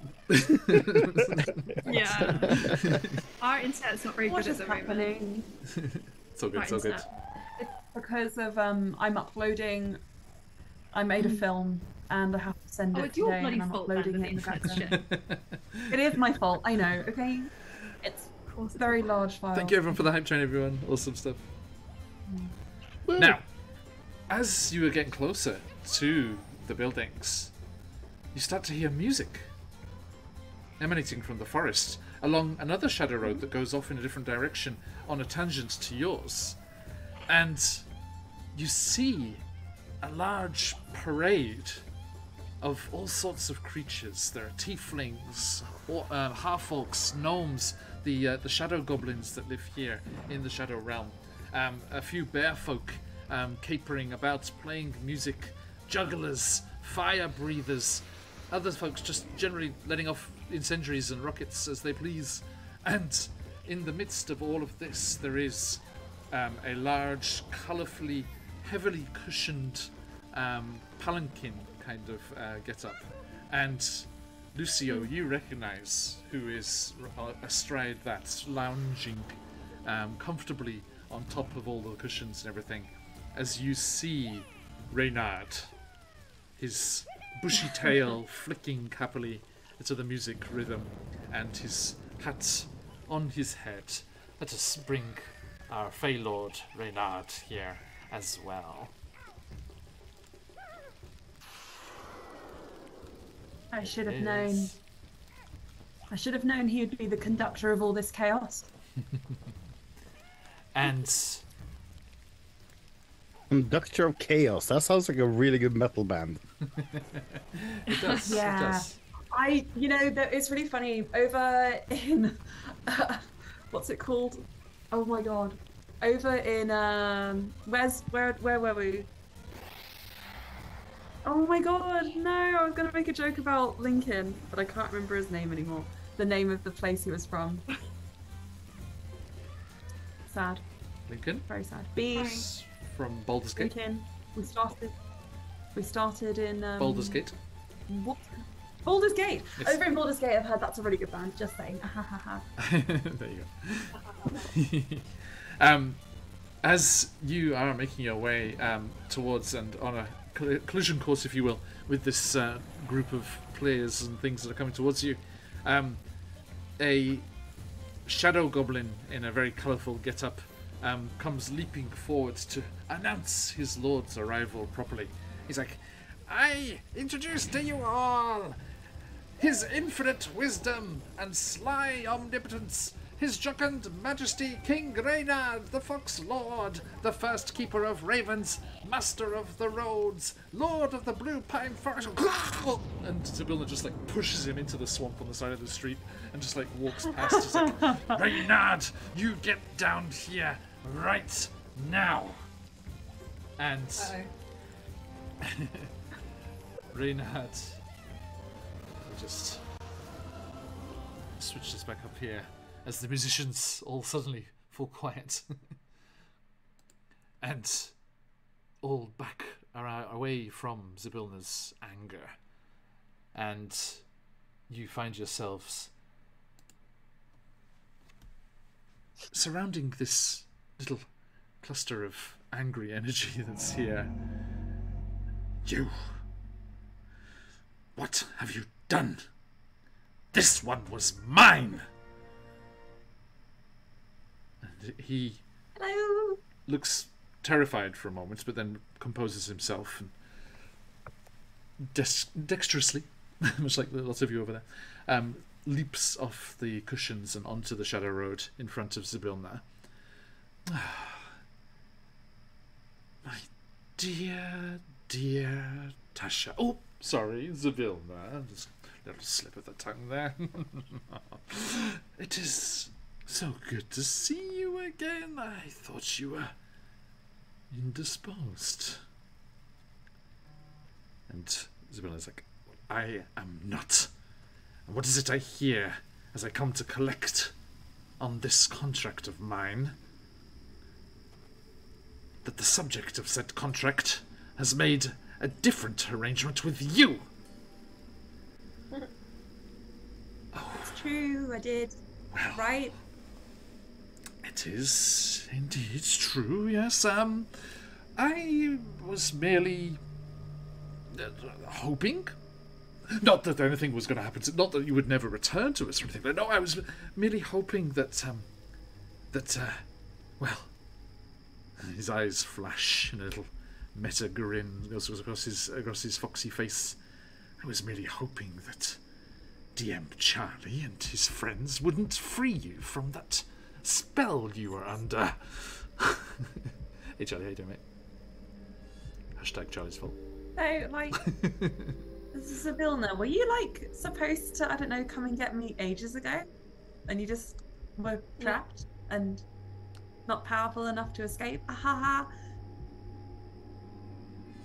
Yeah. Our internet's not very What good is at the moment. happening? It's all good, it's Our all good. internet. It's because of I'm uploading. I made a film and I have to send Oh, it it's your today, bloody and I'm fault then uploading that it in the the internet's background. shit. It is my fault. I know. Okay. It's Of course a it's very large file. Thank you everyone for the hype train, everyone. Awesome stuff. Now, as you are getting closer to the buildings, you start to hear music emanating from the forest along another shadow road that goes off in a different direction on a tangent to yours. And you see a large parade of all sorts of creatures. There are tieflings, half-orcs, gnomes, the shadow goblins that live here in the Shadow Realm, a few bear folk capering about, playing music, jugglers, fire breathers, other folks just generally letting off incendiaries and rockets as they please. And in the midst of all of this, there is a large, colourfully, heavily cushioned palanquin kind of get-up. And Lucio, you recognise who is astride that, lounging comfortably on top of all the cushions and everything, as you see Reynard, his bushy tail flicking happily to the music rhythm, and his hat on his head. Let us bring our Fey Lord Reynard here as well. I should have Yes. known. I should have known he would be the conductor of all this chaos. And Conductor of Chaos. That sounds like a really good metal band. it does. Yeah. It does. It's really funny over in what's it called? Oh my god, over in where were we? Oh my god, no! I was gonna make a joke about Lincoln, but I can't remember his name anymore. The name of the place he was from. Sad. Lincoln? Very sad. It's from Baldur's Gate. Lincoln. We started in Baldur's Gate. What? Baldur's Gate. Yes. Over in Baldur's Gate, I've heard that's a really good band. Just saying. There you go. As you are making your way towards and on a collision course, if you will, with this group of players and things that are coming towards you, a shadow goblin in a very colourful get-up comes leaping forward to announce his lord's arrival properly. He's like, "I introduce to you all his infinite wisdom and sly omnipotence, his jocund majesty King Reynard, the Fox Lord, the first keeper of ravens, master of the roads, lord of the blue pine forest." And Sibylla just like pushes him into the swamp on the side of the street and just like walks past. Just like, "Reynard, you get down here right now." And Reynard, just switch this back up here as the musicians all suddenly fall quiet and all back away from Zybilna's anger, and you find yourselves surrounding this little cluster of angry energy that's here. "You! What have you done? This one was mine!" And he Hello. looks terrified for a moment, but then composes himself and dexterously, much like lots of you over there, leaps off the cushions and onto the shadow road in front of Zybilna. "My dear, dear Tasha." Oh, sorry, Zybilna. Just a little slip of the tongue there. "It is so good to see you again. I thought you were indisposed." And Zybilna's like, "I am not. And what is it I hear as I come to collect on this contract of mine? That the subject of said contract has made a different arrangement with you." It's true, I did. Well, Right? it is indeed true, yes. I was merely hoping. Not that anything was going to happen. Not that you would never return to us or anything. No, I was merely hoping that, well, his eyes flash and a little meta grin goes across his foxy face. "I was merely hoping that DM Charlie and his friends wouldn't free you from that spell you were under." Hey Charlie, how you doing, mate? Hashtag Charlie's fault. So, like, Zybilna, were you, like, supposed to, I don't know, come and get me ages ago? And you just were trapped and not powerful enough to escape? Ahaha.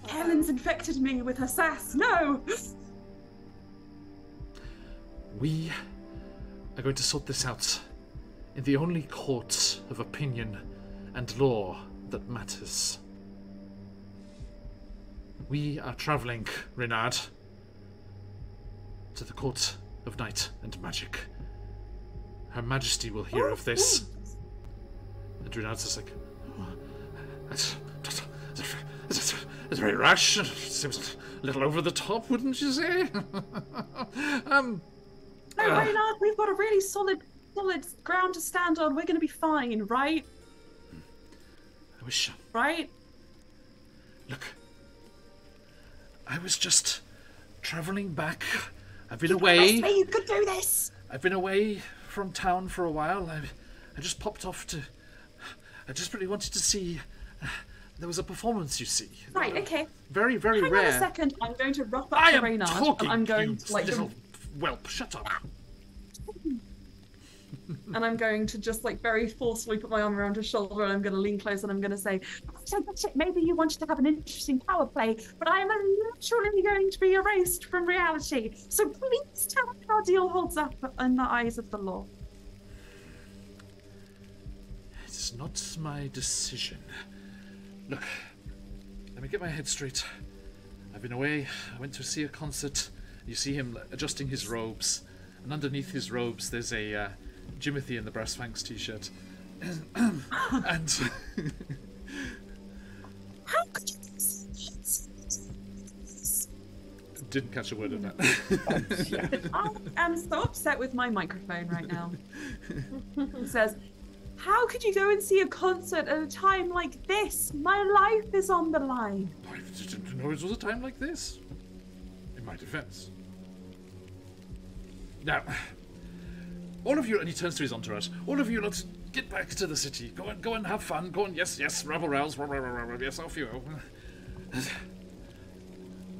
Helen's infected me with her sass. No! We are going to sort this out in the only court of opinion and law that matters. We are travelling, Reynard, to the court of night and magic. Her Majesty will hear of this. And Reynard's just like, that's very rash. Seems a little over the top, wouldn't you say? No, Reynard, we've got a really solid ground to stand on. We're going to be fine, right? I wish. Right? Look, I was just travelling back. I've been away. You could do this. I've been away from town for a while. I just popped off to. I just really wanted to see. There was a performance, you see. Right. Okay. Very, very Hang rare. on a second. I'm going to rough up I to am Reynard. talking. I'm going you to like. little whelp, shut up. And I'm going to just like very forcefully put my arm around her shoulder, and I'm going to lean close, and I'm going to say, so maybe you wanted to have an interesting power play, but I am literally going to be erased from reality. So please tell me how our deal holds up in the eyes of the law. It's not my decision. Look, let me get my head straight. I've been away. I went to see a concert. You see him adjusting his robes, and underneath his robes there's a Jimothy in the Brass Fangs t-shirt. And How could you didn't catch a word of that. I am so upset with my microphone right now. It says, how could you go and see a concert at a time like this? My life is on the line. I didn't know it was a time like this. In my defense. Now, all of you, and he turns to his entourage, all of you, let's get back to the city. Go and have fun. Go and, yes, rabble rouse, yes, off you go.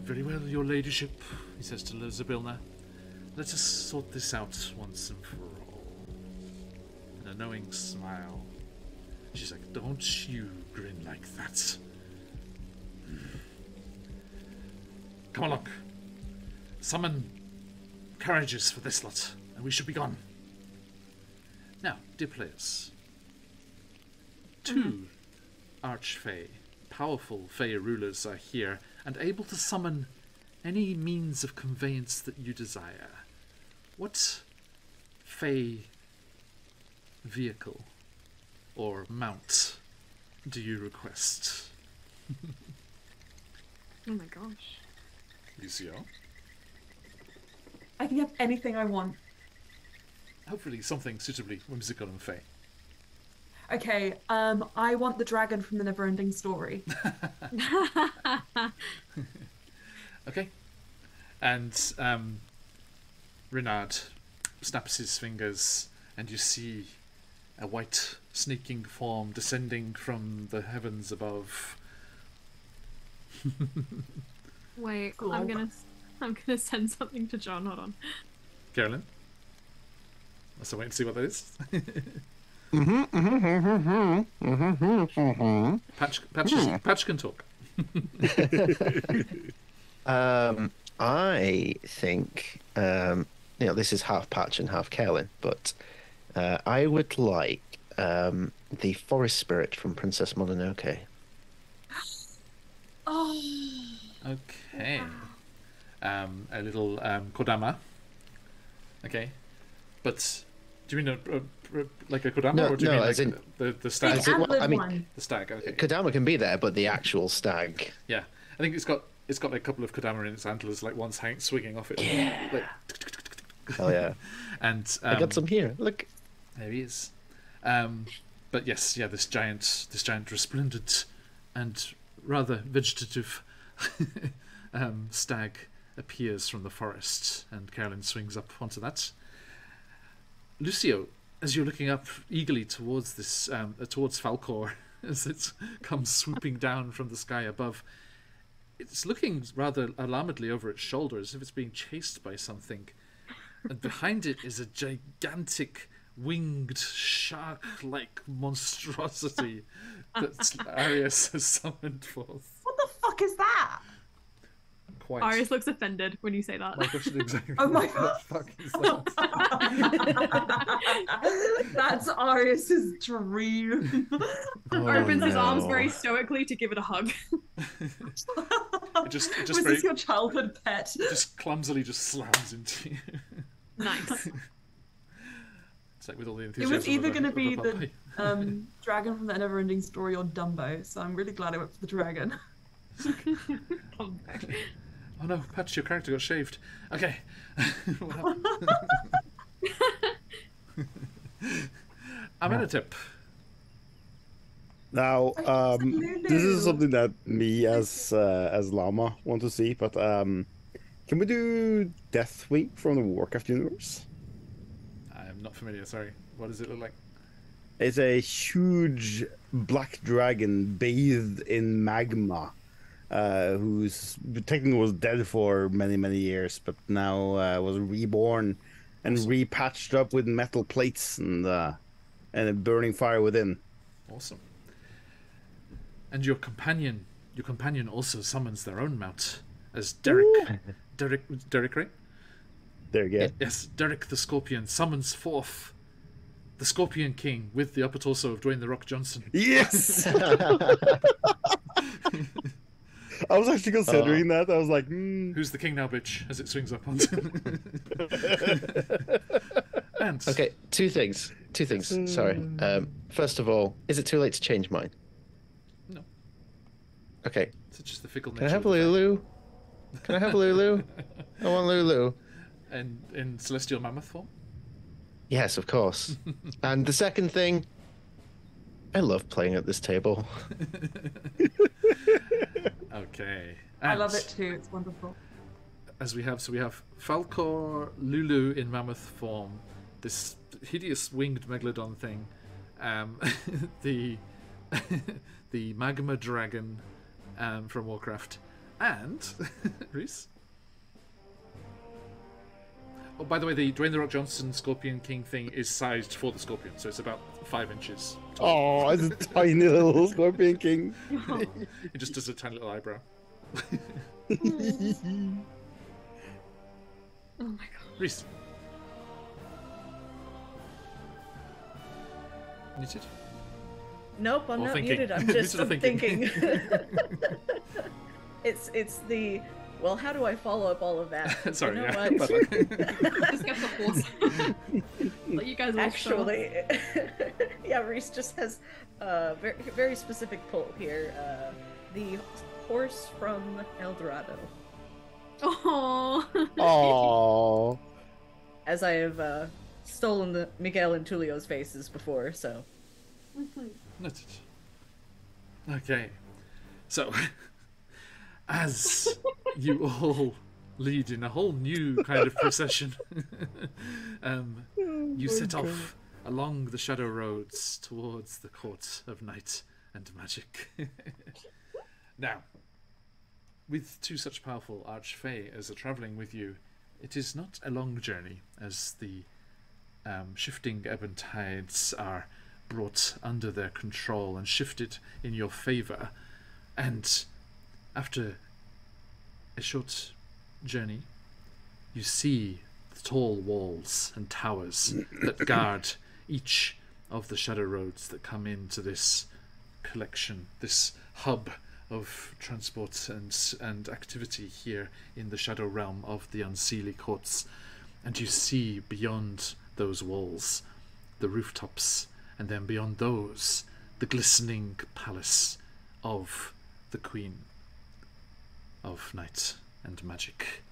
Very well, your ladyship, he says to Zabilna. Let us sort this out once and for all. And a knowing smile. She's like, don't you grin like that. Come along. Summon carriages for this lot, and we should be gone. Now, dear players, two archfey, powerful fey rulers are here and able to summon any means of conveyance that you desire. What fey vehicle or mount do you request? Oh my gosh. Lucio? I can have anything I want. Hopefully something suitably whimsical and fey. Okay, I want the dragon from the Neverending Story. Okay. And Renard snaps his fingers and you see a white sneaking form descending from the heavens above. Wait, Cool. I'm gonna send something to John. Hold on. Carolyn? Let's wait and see what that is. Patch can talk. I think this is half Patch and half Carolyn, but I would like the forest spirit from Princess Mononoke. Oh. Okay. A little Kodama. Okay. But do you mean like a Kodama, or do you mean like the stag? One. The stag. Okay. Kodama can be there, but the actual stag. Yeah, I think it's got like a couple of Kodama in its antlers, like one's swinging off it. Yeah. Like, Hell yeah. and I got some here. Look. There he is. But yes, yeah, this giant resplendent and rather vegetative stag appears from the forest, and Carolyn swings up onto that. Lucio, as you're looking up eagerly towards this, towards Falcor, as it comes swooping down from the sky above, it's looking rather alarmedly over its shoulder, as if it's being chased by something. And behind it is a gigantic, winged, shark-like monstrosity that Arius has summoned forth. What the fuck is that? Quite. Arius looks offended when you say that. My question exactly. Oh my What the fuck is that? That's Arius's dream. Opens his arms very stoically to give it a hug. It just Was very, this your childhood pet? just clumsily just slams into you. Nice. It's like with all the It enthusiasm. was either of a- going to of a be the puppy. dragon from the Neverending Story or Dumbo, so I'm really glad I went for the dragon. Come back. Oh no, Patch, your character got shaved. Okay. What happened? Amenhotep. Now, Absolutely. this is something that me as Llama want to see, but can we do Deathwing from the Warcraft universe? I'm not familiar, sorry. What does it look like? It's a huge black dragon bathed in magma, who's technically was dead for many, many years, but now was reborn and repatched up with metal plates and a burning fire within. Awesome. And your companion also summons their own mount as Derek. Derek, right? There you go. Yes, Derek the Scorpion summons forth the Scorpion King with the upper torso of Dwayne The Rock Johnson. Yes! I was actually considering that. I was like, Who's the king now, bitch? As it swings up onto And Okay, two things. Sorry. First of all, is it too late to change mine? No. Okay. It's just the fickle nature. Can I have Lulu? Can I have Lulu? I want Lulu. And in celestial mammoth form? Yes, of course. And the second thing, I love playing at this table. Okay. I And love it too. It's wonderful. as we have Falcor Lulu in mammoth form, this hideous winged megalodon thing, the the magma dragon from Warcraft, and Reese. Oh, by the way, the Dwayne The Rock Johnson Scorpion King thing is sized for the Scorpion, so it's about 5 inches tall. oh, it's a tiny little Scorpion King. It just does a tiny little eyebrow. Oh my god. Reese. Muted? Nope, I'm Or not thinking. muted. I'm just Muted or thinking. it's the well. How do I follow up all of that? Sorry, you know yeah. what? Just get the horse. Let you guys all Actually, yeah, Reese just has a very, very specific pull here. The horse from El Dorado. Oh. Oh, As I have stolen the Miguel and Tulio's faces before, so. Noted. Okay. So, as you all lead in a whole new kind of procession, you set off along the shadow roads towards the court of night and magic. Now, with two such powerful archfey as are travelling with you, it is not a long journey, as the shifting ebb and tides are brought under their control and shifted in your favour. And after a short journey, you see the tall walls and towers that guard each of the shadow roads that come into this collection, this hub of transport and activity here in the shadow realm of the Unseelie Courts. And you see beyond those walls the rooftops, and then beyond those the glistening palace of the Queen of Night and Magic,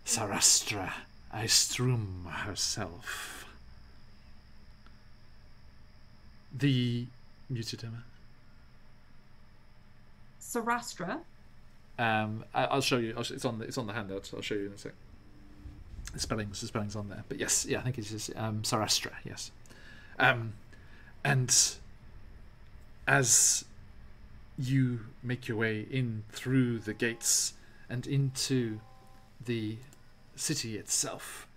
Sarastra Aistrum herself. The muted Emma. Sarastra. I'll show you. It's on the handout. I'll show you in a sec. The spelling's on there. But yes, yeah, I think it's just Sarastra. Yes. And as you make your way in through the gates and into the city itself,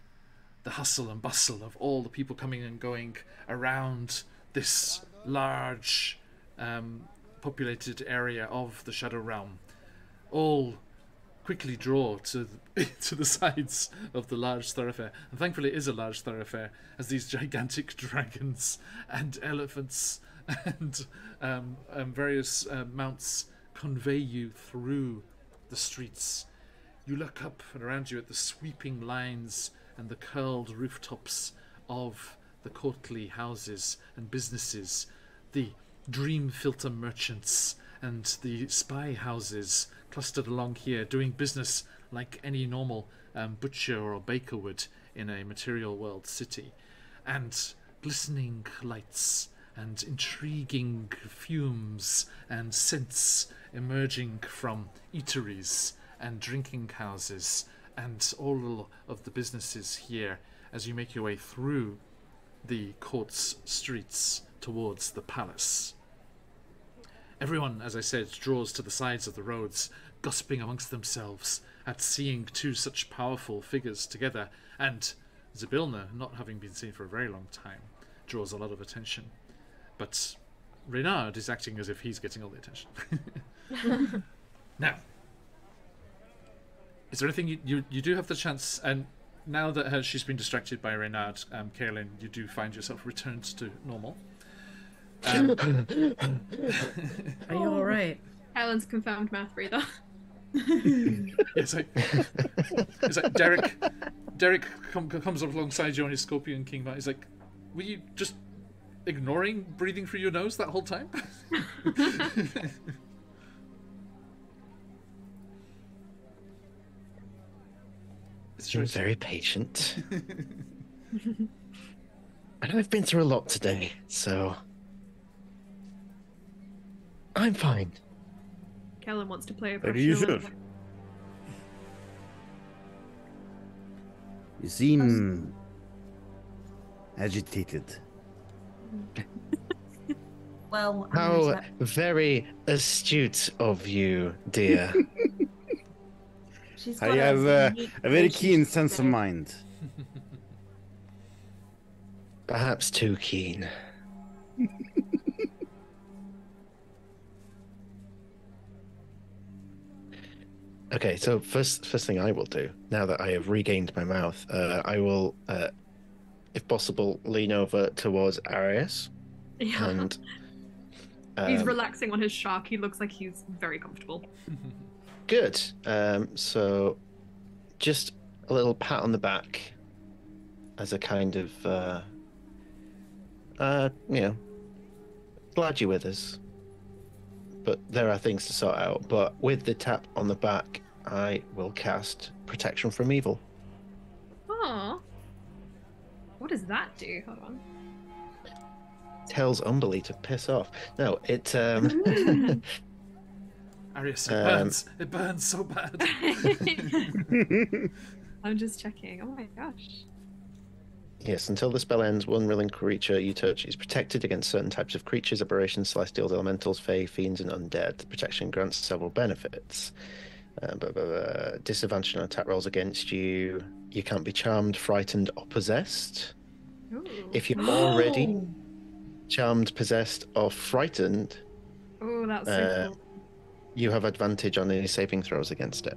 the hustle and bustle of all the people coming and going around this large populated area of the Shadow Realm, all quickly draw to the sides of the large thoroughfare. And thankfully it is a large thoroughfare, as these gigantic dragons and elephants and various mounts convey you through the streets. You look up and around you at the sweeping lines and the curled rooftops of the courtly houses and businesses, the dream filter merchants and the spy houses clustered along here, doing business like any normal butcher or baker would in a material world city. And glistening lights and intriguing fumes and scents emerging from eateries and drinking houses and all of the businesses here as you make your way through the court's streets towards the palace. Everyone, as I said, draws to the sides of the roads, gossiping amongst themselves at seeing two such powerful figures together, and Zybilna, not having been seen for a very long time, draws a lot of attention. But Reynard is acting as if he's getting all the attention. Now, is there anything you do have the chance, and now that she's been distracted by Reynard, Kaelin, you do find yourself returned to normal. Are you all right? Helen's confirmed mouth breather. It's like Derek comes up alongside you on his Scorpion King. He's like, were you just ignoring breathing through your nose that whole time? You're very patient. And I've been through a lot today, so I'm fine. Kellen wants to play a Maybe you professional. should. You seem agitated. Well, How very astute of you, dear. she's I got have unique a very keen relationship sense of today. mind. Perhaps too keen. Okay, so first thing I will do, now that I have regained my mouth, I will, if possible, lean over towards Arius Yeah. and He's relaxing on his shark. He looks like he's very comfortable. good. So just a little pat on the back as a kind of, glad you're with us. But there are things to sort out. But with the tap on the back, I will cast Protection from Evil. Oh. What does that do? Hold on. Tells Umberly to piss off. No, it Arius, it burns. It burns so bad. I'm just checking. Oh my gosh. yes, until the spell ends, one willing creature you touch is protected against certain types of creatures, aberrations, celestials, elementals, fae, fiends, and undead. The protection grants several benefits. Disadvantage on attack rolls against you. You can't be charmed, frightened, or possessed. Ooh. If you're already charmed, possessed, or frightened, Oh, that's so cool. you have advantage on any saving throws against it.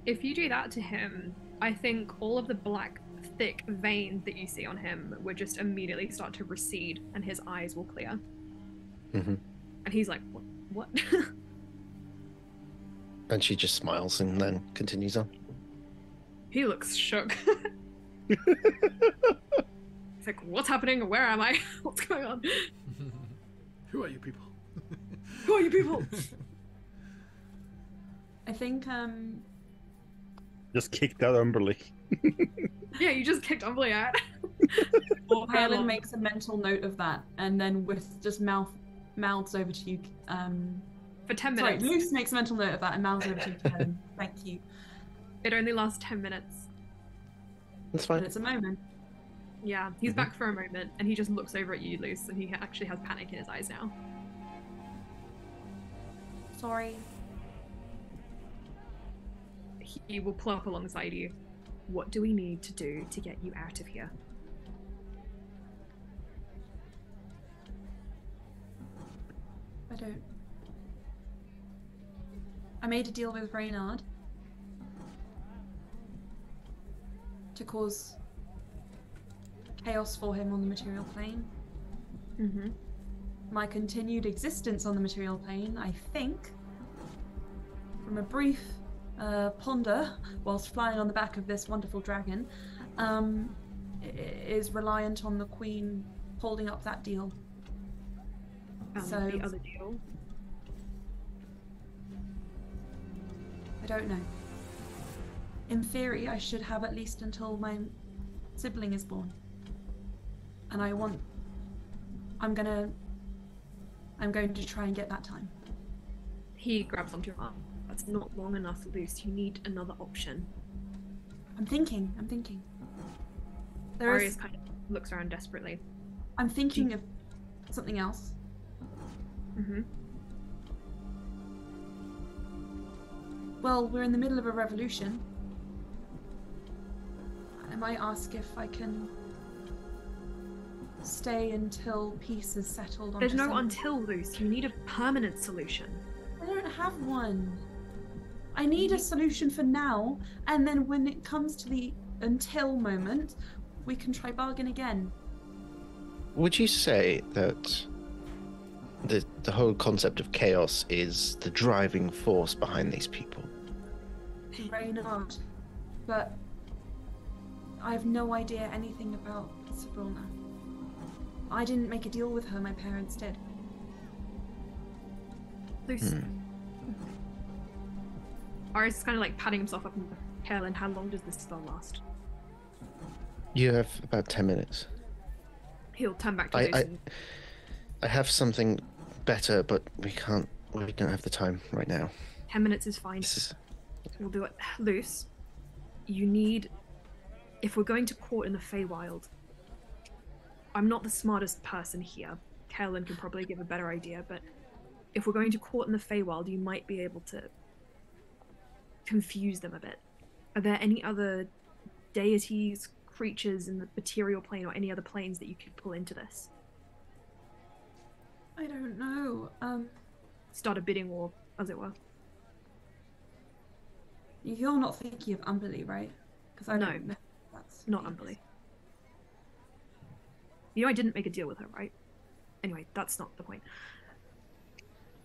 If you do that to him, I think all of the black, thick veins that you see on him would just immediately start to recede and his eyes will clear. Mm-hmm. And he's like, what? And she just smiles and then continues on. He looks shook. He's like, what's happening? Where am I? What's going on? Who are you people? Who are you people? I think Just kicked out Umberly. Yeah, you just kicked Umberly out. Helen makes a mental note of that, and then with just mouths over to you. For 10 Sorry, minutes. Luce makes a mental note of that and mouths over to you, Helen. Thank you. It only lasts 10 minutes. That's But fine. it's a moment. Yeah, he's back for a moment and he just looks over at you, Luce, and he actually has panic in his eyes now. Sorry. He will pull up alongside you. What do we need to do to get you out of here? I don't. I made a deal with Reynard to cause chaos for him on the material plane. Mm-hmm. My continued existence on the material plane, I think, from a brief ponder whilst flying on the back of this wonderful dragon, is reliant on the Queen holding up that deal. So- The other deal. I don't know. In theory, I should have at least until my sibling is born. And I'm going to try and get that time. He grabs onto your arm. That's not long enough, Luce. You need another option. I'm thinking. Arius kind of looks around desperately. I'm thinking of something else. Mm-hmm. Well, we're in the middle of a revolution. I might ask if I can stay until peace is settled on There's no Chessenta. until, Luce. You need a permanent solution. I don't have one. I need a solution for now, and then when it comes to the until moment, we can try bargain again. Would you say that the whole concept of chaos is the driving force behind these people? Very not. But I have no idea anything about Sabrina. I didn't make a deal with her, my parents did. Luce. Aris is kind of like patting himself up in the tail, and how long does this spell last? You have about 10 minutes. He'll turn back to Luce. I have something better, but we don't have the time right now. 10 minutes is fine. We'll do it. Luce, you need... If we're going to court in the Feywild, I'm not the smartest person here. Kaelin can probably give a better idea, but if we're going to court in the Feywild, you might be able to confuse them a bit. Are there any other deities, creatures in the material plane, or any other planes that you could pull into this? I don't know. Start a bidding war, as it were. You're not thinking of Umberly, right? Because I don't know. That's Not Umberly. You know I didn't make a deal with her, right? Anyway, that's not the point.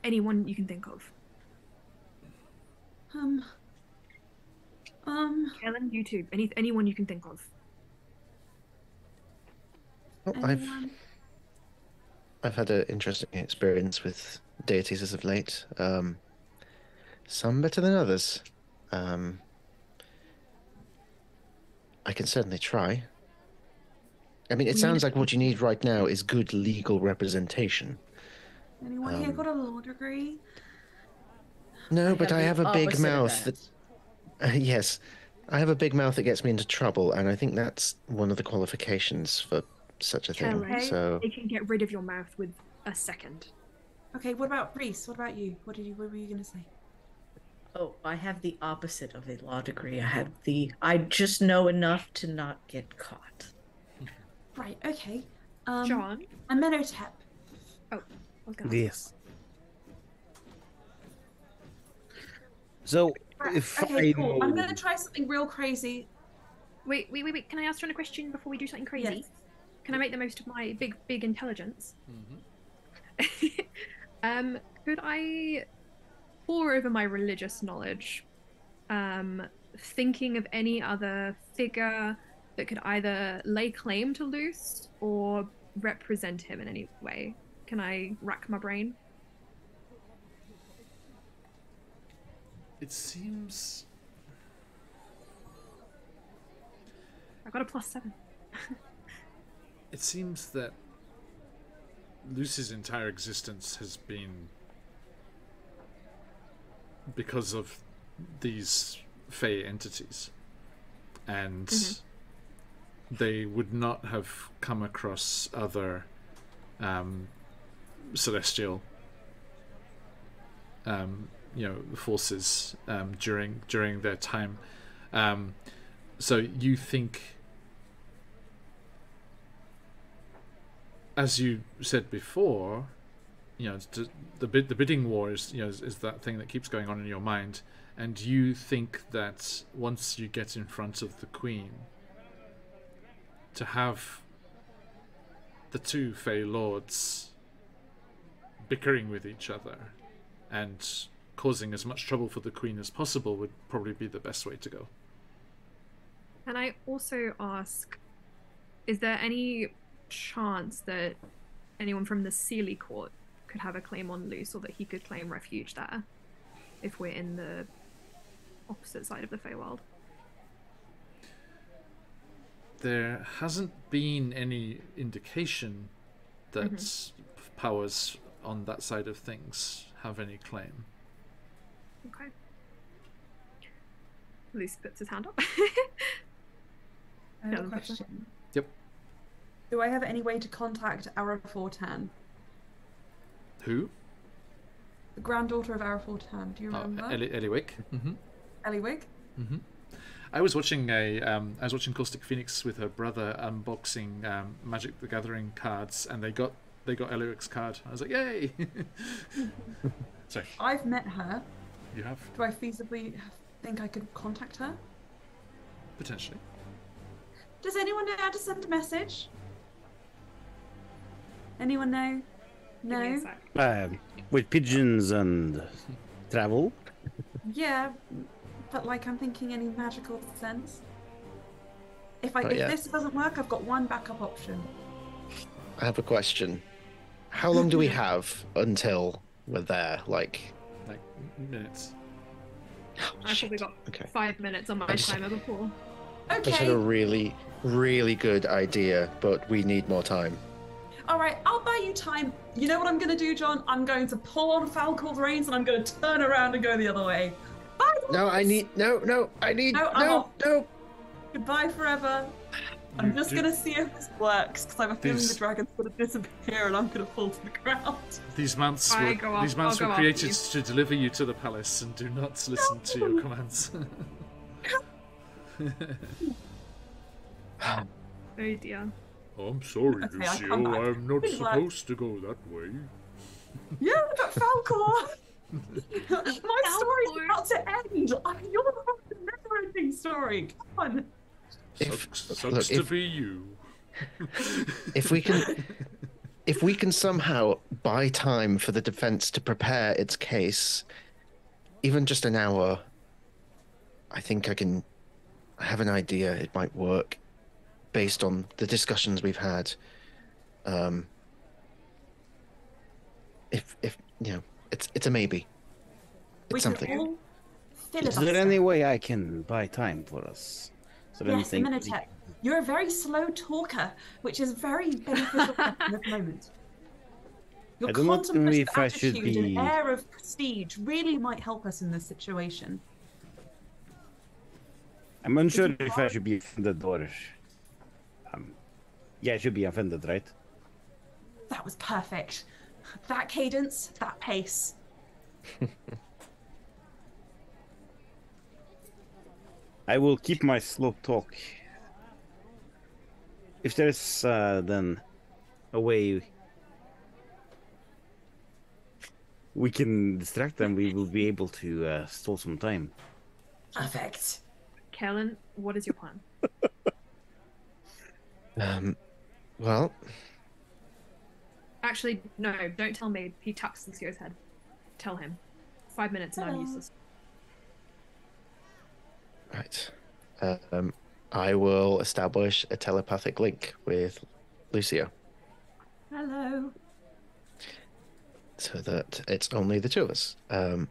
Anyone you can think of. Kaelin, you too. Anyone you can think of. Well, anyone? I've had an interesting experience with deities as of late. Some better than others. I can certainly try. I mean, it sounds like what you need right now is good legal representation. Anyone here got a law degree? No, but I have a big opposite of mouth that... yes, I have a big mouth that gets me into trouble, and I think that's one of the qualifications for such a thing. Kaelin, So they can get rid of your mouth with a second. Okay, what about Reese? What about you? What were you gonna say? Oh, I have the opposite of a law degree. I just know enough to not get caught. Right, okay. John? Amenhotep. Oh, I was gonna ask. Yes. So, if Okay, I cool. know... I'm gonna try something real crazy. Wait. Can I ask John a question before we do something crazy? Yes. Can I make the most of my big intelligence? Could I pour over my religious knowledge, thinking of any other figure that could either lay claim to Luce or represent him in any way? Can I rack my brain? It seems... I got a +7. It seems that Lucy's entire existence has been because of these Fey entities, and they would not have come across other celestial forces during their time. So you think, as you said before, the bidding war is that thing that keeps going on in your mind, and you think that once you get in front of the Queen, to have the two Fey Lords bickering with each other and causing as much trouble for the Queen as possible would probably be the best way to go. Can I also ask, is there any chance that anyone from the Sealy court could have a claim on Luce, or that he could claim refuge there if we're in the opposite side of the Feywild? There hasn't been any indication that powers on that side of things have any claim. Okay. Luce puts his hand up. I have a question. Yep. Do I have any way to contact Arafortan? Who? The granddaughter of Arafortan. Do you remember? Eliwick. Eliwig? I was watching Caustic Phoenix with her brother unboxing Magic the Gathering cards, and they got Eliwick's card. I was like, yay! Sorry. I've met her. You have? Do I feasibly think I could contact her? Potentially. Does anyone know how to send a message? Anyone know? Give me a No? sec. With pigeons and travel. Yeah, but like I'm thinking any magical sense. If yeah. this doesn't work, I've got one backup option. I have a question. How long do we have until we're there? Like Minutes. I've probably got Okay. 5 minutes on my I just- timer before. I just had a really, really good idea, but we need more time. All right, I'll buy you time. You know what I'm going to do, John? I'm going to pull on Falcor's reins and I'm going to turn around and go the other way. Bye. No, I need no. I'm off. no. Goodbye forever. I'm just going to see if this works because I have a feeling the dragon's going to disappear and I'm going to fall to the ground. These mounts I'll were go after created you. to deliver you to the palace and do not listen to your commands. Oh dear. I'm sorry, Okay, I'll Lucio. come back. I'm not Good luck. supposed to go that way. Yeah, but Falcor! My story's about to end. You're the never-ending story. Come on. Sucks to be you. If we can somehow buy time for the defense to prepare its case, even just an hour, I think I have an idea it might work based on the discussions we've had. If you know, it's a maybe. We It's can something. all Is filibuster. there any way I can buy time for us? So Yes, Immunotech. You're a very slow talker, which is very beneficial at this moment. Your I don't know contemplative if I should attitude be- and air of prestige really might help us in this situation. I'm unsure if I should be offended or... yeah, I should be offended, right? That was perfect. That cadence, that pace. I will keep my slow talk. If there's then a way we can distract them, we will be able to stall some time. Perfect. Kellen, what is your plan? Well, Actually, no, don't tell me. He taps Lucio's head. Tell him. 5 minutes and I'm useless. right. I will establish a telepathic link with Lucio Hello. so that it's only the two of us. I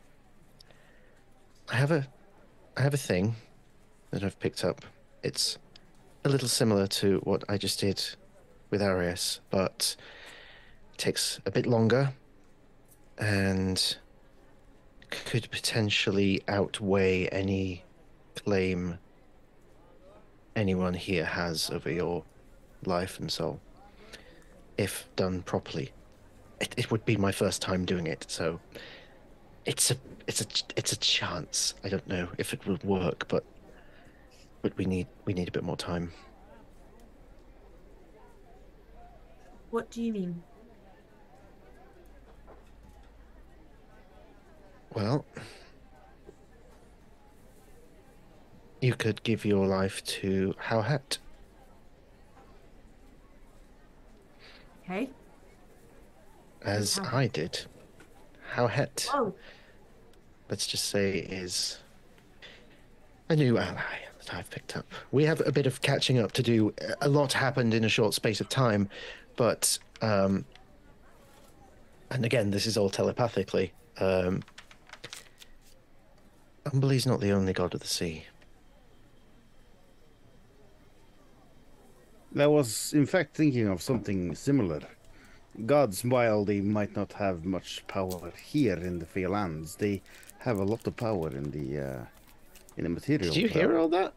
have a thing that I've picked up. It's a little similar to what I just did with Arius, but it takes a bit longer and could potentially outweigh any claim anyone here has over your life and soul. If done properly. It would be my first time doing it, so it's a chance. I don't know if it would work, but we need a bit more time. What do you mean? Well, you could give your life to Howhat. Okay. As Howhat? I did. Howhat, Oh, let's just say, is a new ally that I've picked up. We have a bit of catching up to do. A lot happened in a short space of time, but and again, this is all telepathically. Umberlee's not the only god of the sea. I was, in fact, thinking of something similar. Gods, while they might not have much power here in the Fey Lands, they have a lot of power in the material. Did you hear all that?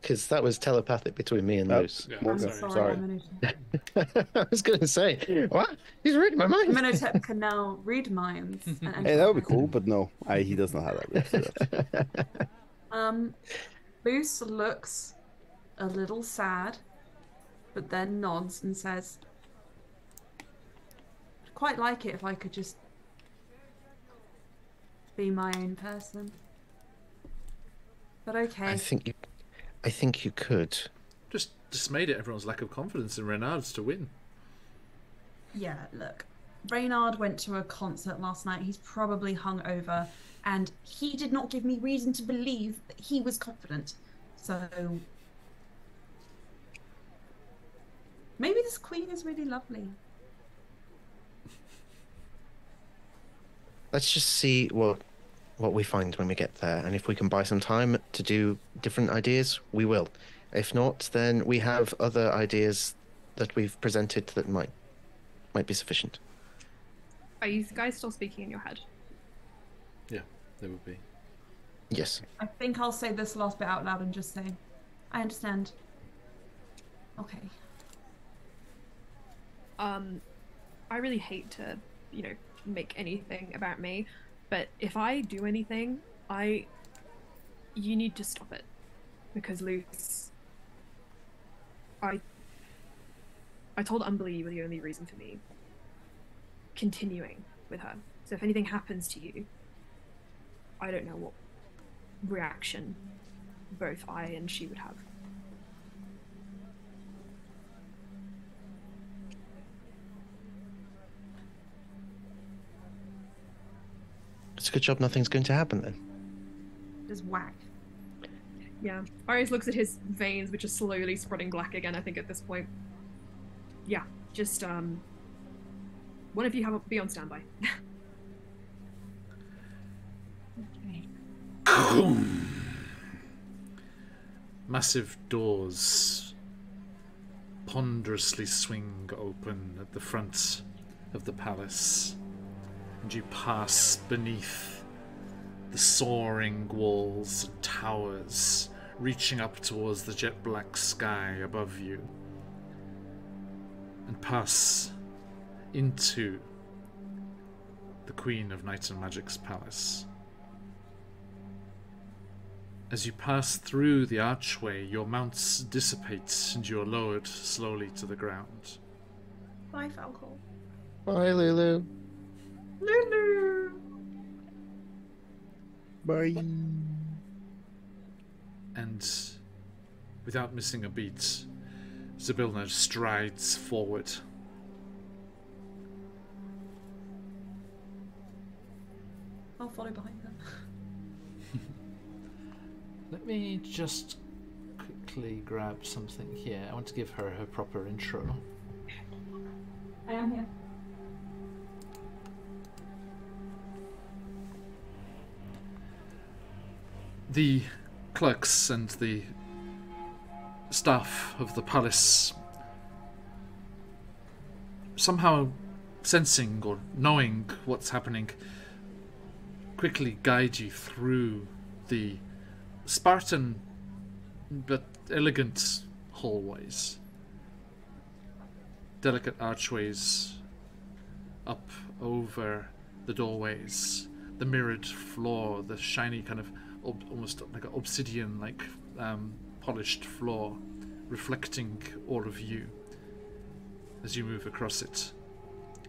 because that was telepathic between me and Oh. Luce. Yeah, I'm Okay, sorry, sorry. Amenhotep. I was going to say, what? He's reading my mind. Amenhotep can now read minds. And Hey, that would be enter cool, but no, he does not have that ability. That's- Luce looks a little sad, but then nods and says, I'd quite like it if I could just be my own person. But okay. I think you could. Just dismayed at everyone's lack of confidence in Renard's to win. Yeah, look. Reynard went to a concert last night. He's probably hungover, and he did not give me reason to believe that he was confident. So maybe this queen is really lovely. Let's just see what we find when we get there, and if we can buy some time to do different ideas, we will. If not, then we have other ideas that we've presented that might be sufficient. Are you guys still speaking in your head? Yeah, there would be. Yes. I think I'll say this last bit out loud and just say, I understand. Okay. I really hate to, make anything about me, but if I do anything, you need to stop it. Because Luce, I told Umberly you were the only reason for me continuing with her. So if anything happens to you, I don't know what reaction both I and she would have. It's a good job nothing's going to happen then. Just whack. Yeah. Arius looks at his veins, which are slowly spreading black again, I think, at this point. Yeah, just, one of you be on standby. Okay. Massive doors ponderously swing open at the front of the palace, and you pass beneath the soaring walls and towers, reaching up towards the jet black sky above you, and pass into the Queen of Night and Magic's palace. As you pass through the archway, your mounts dissipate and you are lowered slowly to the ground. Bye, Falco. Bye, Lulu. Lulu! Bye. And without missing a beat, Zybilna strides forward. I'll follow behind them. Let me just quickly grab something here. I want to give her her proper intro. I am here. The clerks and the staff of the palace, somehow sensing or knowing what's happening, quickly guide you through the Spartan but elegant hallways. Delicate archways up over the doorways, the mirrored floor, the shiny kind of almost like an obsidian-like polished floor, reflecting all of you as you move across it,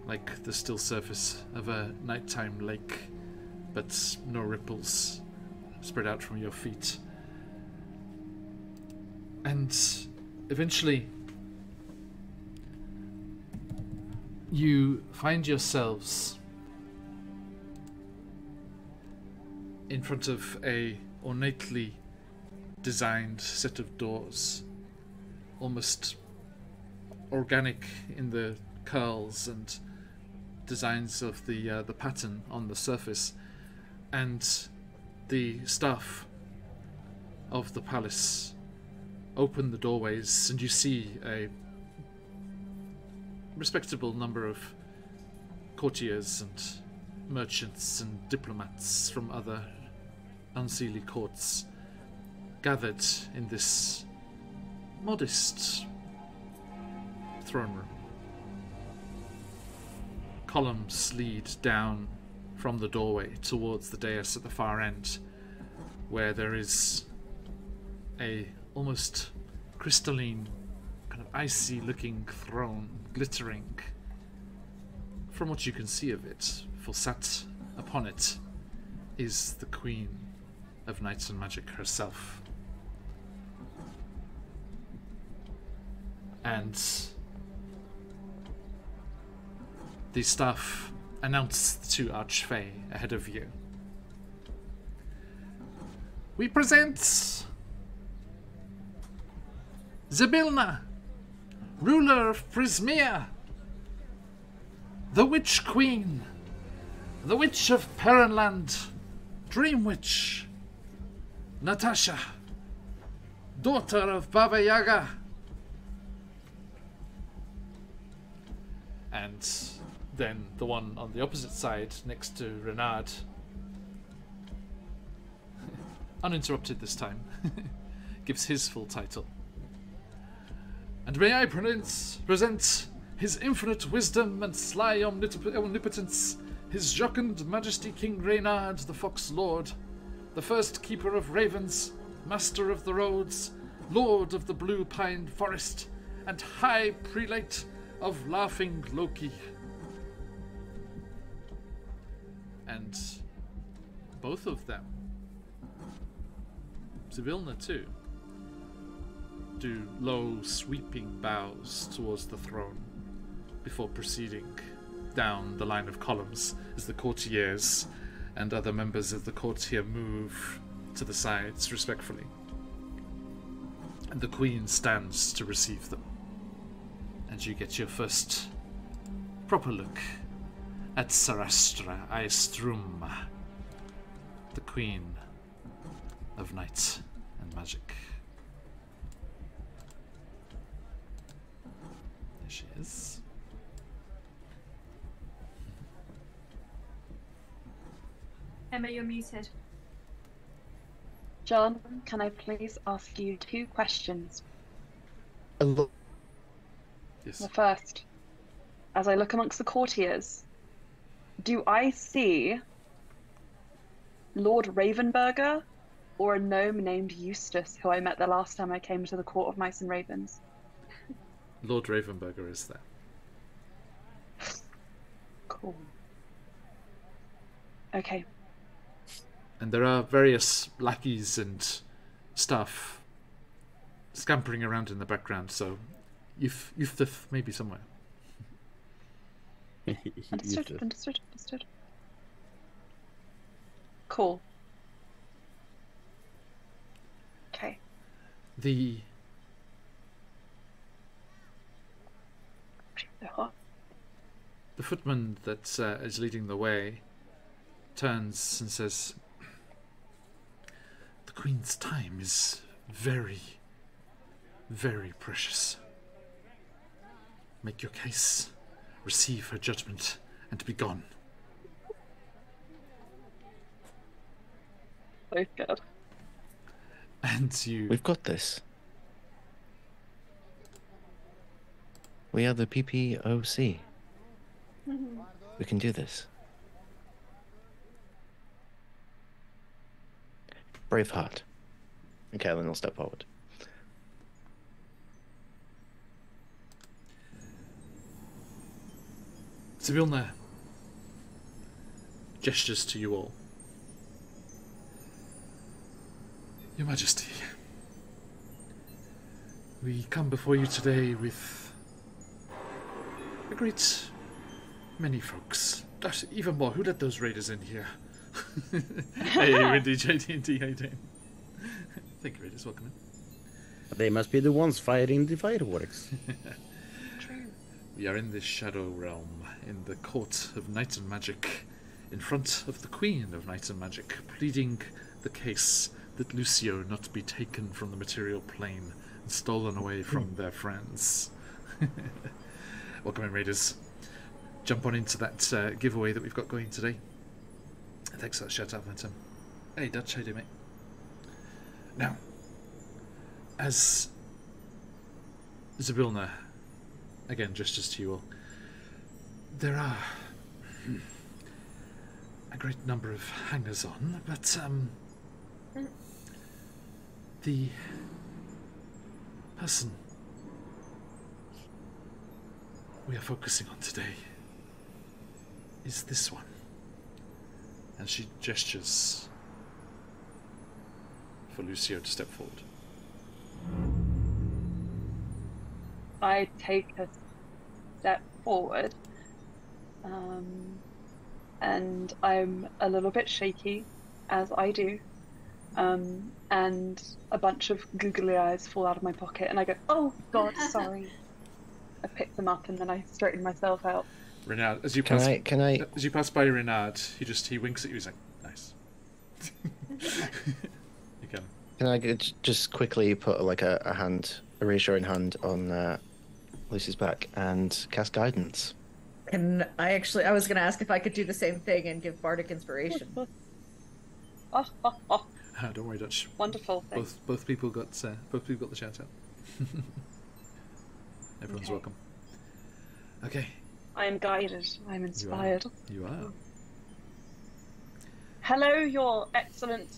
like the still surface of a nighttime lake, but no ripples spread out from your feet. And eventually you find yourselves in front of a ornately designed set of doors, almost organic in the curls and designs of the pattern on the surface, and the staff of the palace open the doorways, and you see a respectable number of courtiers and merchants and diplomats from other unseelie courts gathered in this modest throne room. Columns lead down from the doorway towards the dais at the far end, where there is a almost crystalline, kind of icy looking throne, glittering from what you can see of it, for sat upon it is the Queen of Knights and Magic herself. And the staff announced to Archfey ahead of you. We present Zybilna, ruler of Prismea, the Witch Queen, the Witch of Perrenland, Dream Witch, Natasha, daughter of Baba Yaga. And then the one on the opposite side, next to Renard, uninterrupted this time, gives his full title. And may I present his infinite wisdom and sly omnipotence, his jocund majesty King Reynard, the Fox Lord, the first keeper of ravens, master of the roads, lord of the blue pine forest, and high prelate of Laughing Loki. And both of them, Zybilna too, do low sweeping bows towards the throne before proceeding down the line of columns as the courtiers and other members of the courtier move to the sides respectfully. And the Queen stands to receive them. And you get your first proper look at Sarastra Aestrum, the Queen of Night and Magic. There she is. Emma, you're muted. John, can I please ask you 2 questions? Yes. The first, as I look amongst the courtiers, do I see Lord Ravenburger or a gnome named Eustace, who I met the last time I came to the Court of Mice and Ravens? Lord Ravenburger is there. Cool. Okay. And there are various lackeys and stuff scampering around in the background, so Eustace may be somewhere. Understood. Cool. Okay. The footman that is leading the way turns and says, "The Queen's time is very, very precious. Make your case, receive her judgment, and be gone." So good. And you... We've got this. We are the PPOC. We can do this. Braveheart. And Kaelin will step forward. Zybilna gestures to you all. Your Majesty, we come before you today with a great many folks. Even more, who let those raiders in here? Hey, Windy, JD&D, how you doing? Thank you, raiders, welcome in. They must be the ones fighting the fireworks. We are in this shadow realm, in the court of Night and Magic, in front of the Queen of Night and Magic, pleading the case that Lucio not be taken from the material plane and stolen away from their friends. Welcome in, raiders. Jump on into that giveaway that we've got going today. Thanks for that shout out, Phantom. Hey, Dutch, how you doing, mate? Now, As Zabilna again gestures to you all, there are a great number of hangers-on, but the person we are focusing on today is this one. And she gestures for Lucio to step forward. I take a step forward, and I'm a little bit shaky, as I do, and a bunch of googly eyes fall out of my pocket, and I go, "Oh God, sorry." I pick them up and then I straighten myself out. Renard, as you pass, Can I? as you pass by Renard, he winks at you. He's like, "Nice." You can. Can I just quickly put like a reassuring hand on Lucy's back and cast guidance? And I was going to ask if I could do the same thing and give bardic inspiration. Don't worry, Dutch. Wonderful. Both people got the shout out. Everyone's welcome. Okay. I am guided. I am inspired. You are. Hello, your excellent,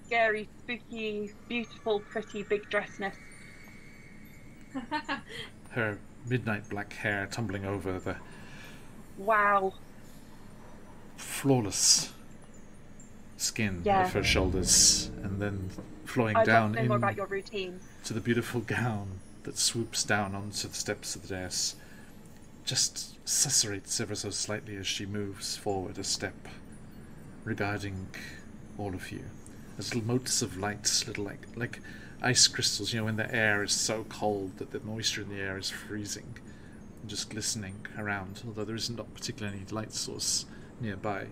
scary, spooky, beautiful, pretty, big dressness. Her midnight black hair tumbling over the Wow. flawless skin Yeah. of her shoulders, and then flowing I'd down love to know more about your routine. to the beautiful gown that swoops down onto the steps of the dais, just susurrates ever so slightly as she moves forward a step, regarding all of you as little motes of light, little like ice crystals, when the air is so cold that the moisture in the air is freezing, and just glistening around, although there isn't particularly any light source nearby.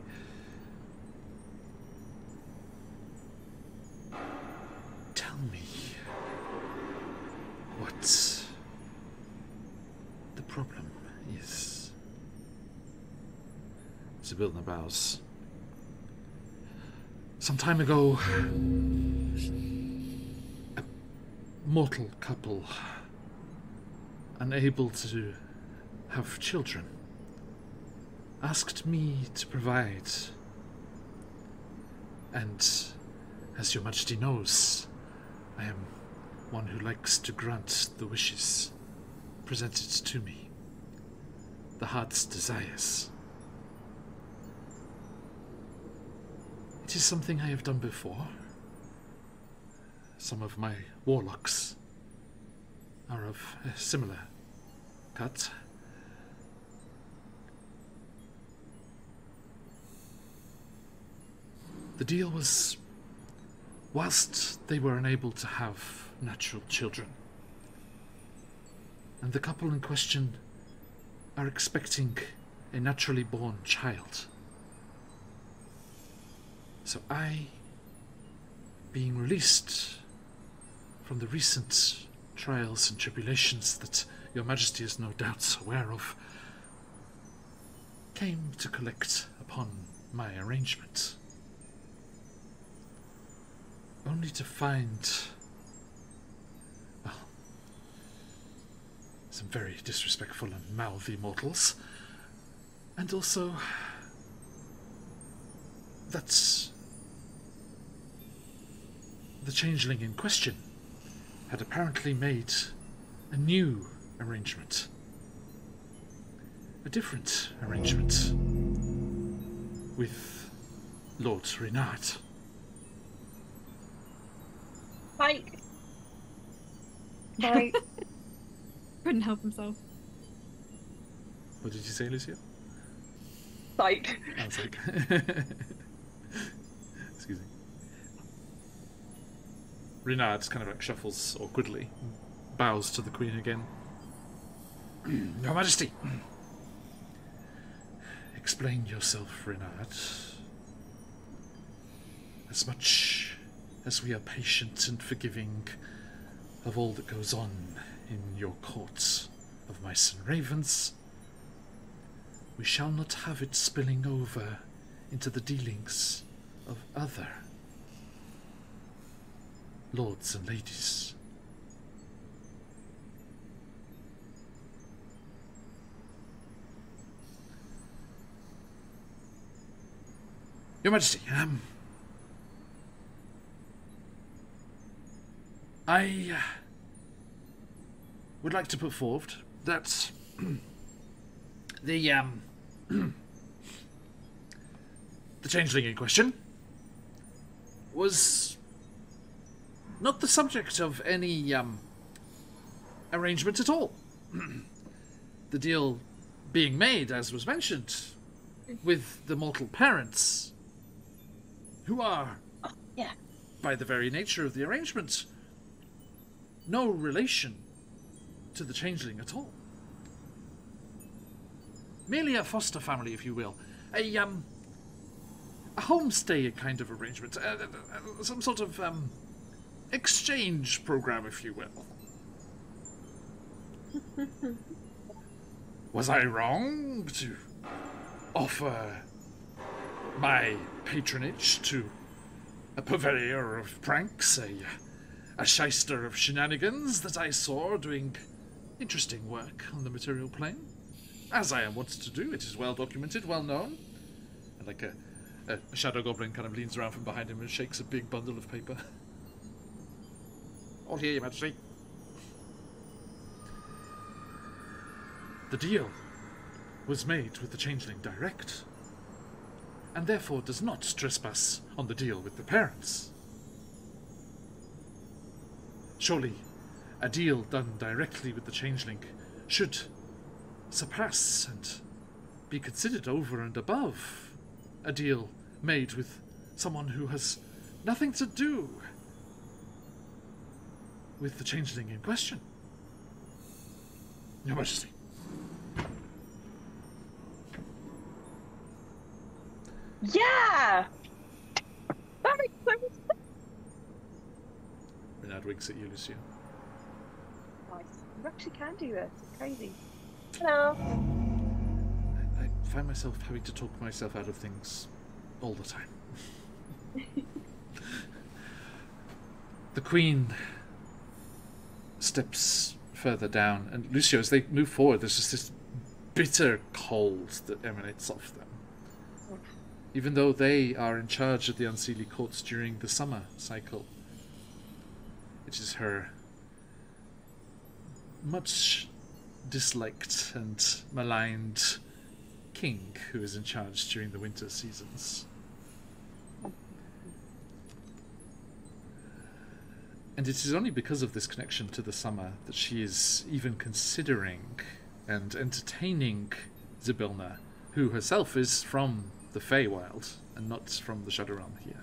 Tell me what the problem is. Zabilna bows. Some time ago, a mortal couple, unable to have children, asked me to provide. And, as your Majesty knows, I am one who likes to grant the wishes presented to me, the heart's desires. It is something I have done before. Some of my warlocks are of a similar cut. The deal was, whilst they were unable to have natural children, and the couple in question are expecting a naturally born child. So I, being released from the recent trials and tribulations that your Majesty is no doubt aware of, came to collect upon my arrangement. Only to find, well, some very disrespectful and mouthy mortals, and also that the changeling in question had apparently made a new arrangement, a different arrangement with Lord Renard. Mike. Mike. Couldn't help himself. What did you say, Lucia? Psych. I was like, excuse me. Renard kind of like shuffles awkwardly, bows to the Queen again. Your Majesty, explain yourself, Renard. As much as we are patient and forgiving of all that goes on in your court of mice and ravens, we shall not have it spilling over into the dealings of other lords and ladies. Your Majesty, I would like to put forward that the changeling in question was not the subject of any arrangement at all. The deal being made, as was mentioned, with the mortal parents, who are, by the very nature of the arrangement, no relation to the changeling at all. Merely a foster family, if you will. A homestay kind of arrangement. Some sort of exchange program, if you will. Was I wrong to offer my patronage to a purveyor of pranks, a shyster of shenanigans that I saw doing interesting work on the material plane? As I am wont to do, it is well documented, well known. And like a shadow goblin kind of leans around from behind him and shakes a big bundle of paper. All here, Your Majesty. The deal was made with the changeling direct, and therefore does not trespass on the deal with the parents. Surely, a deal done directly with the changeling should surpass and be considered over and above a deal made with someone who has nothing to do with the changeling in question. Your Majesty. Yeah! That makes so much sense. Renard winks at you, Lucia. Nice. You actually can do this. It's crazy. Hello. I find myself having to talk myself out of things all the time. The Queen steps further down, and Lucio, as they move forward, there's just this bitter cold that emanates off them. Even though they are in charge of the Unseelie Courts during the summer cycle. It is her much disliked and maligned king who is in charge during the winter seasons. And it is only because of this connection to the summer that she is even considering and entertaining Zybilna, who herself is from the Feywild and not from the Shadow Realm here.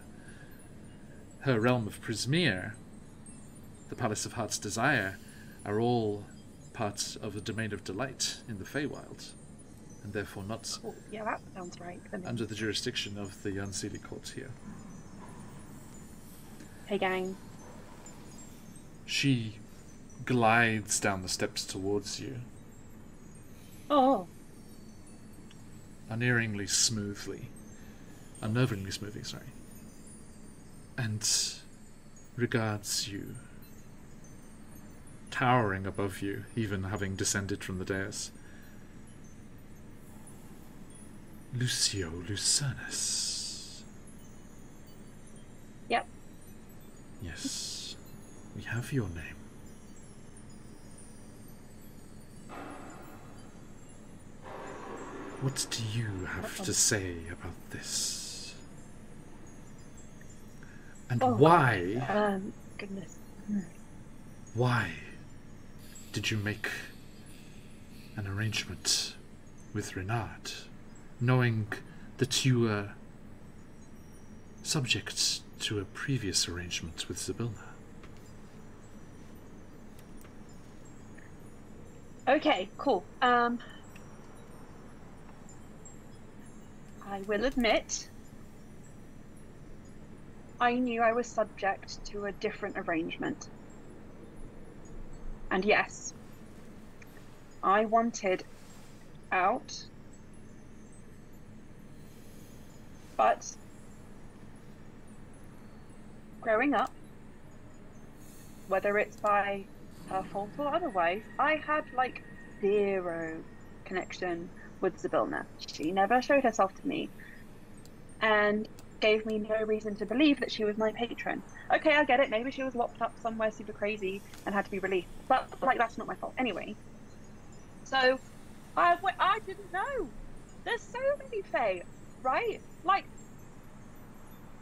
Her realm of Prismeer, the Palace of Heart's Desire, are all part of the Domain of Delight in the Feywild, and therefore not Yeah, that sounds right. under the jurisdiction of the Unseelie Courts here. Hey, gang. She glides down the steps towards you, Oh. unnervingly smoothly, sorry, and regards you, towering above you, even having descended from the dais. Lucio Lucernus. Yep. Yes, we have your name. What do you have to say about this? And why? Goodness. Why did you make an arrangement with Renard, knowing that you were subject to a previous arrangement with Zybilna? Okay, cool. I will admit, I knew I was subject to a different arrangement. And yes, I wanted out, but growing up, whether it's by her fault or otherwise, I had like zero connection with Zybilna. She never showed herself to me and gave me no reason to believe that she was my patron. Okay, I get it. Maybe she was locked up somewhere super crazy and had to be released. But like, that's not my fault anyway. So I didn't know. There's so many Fae, right? Like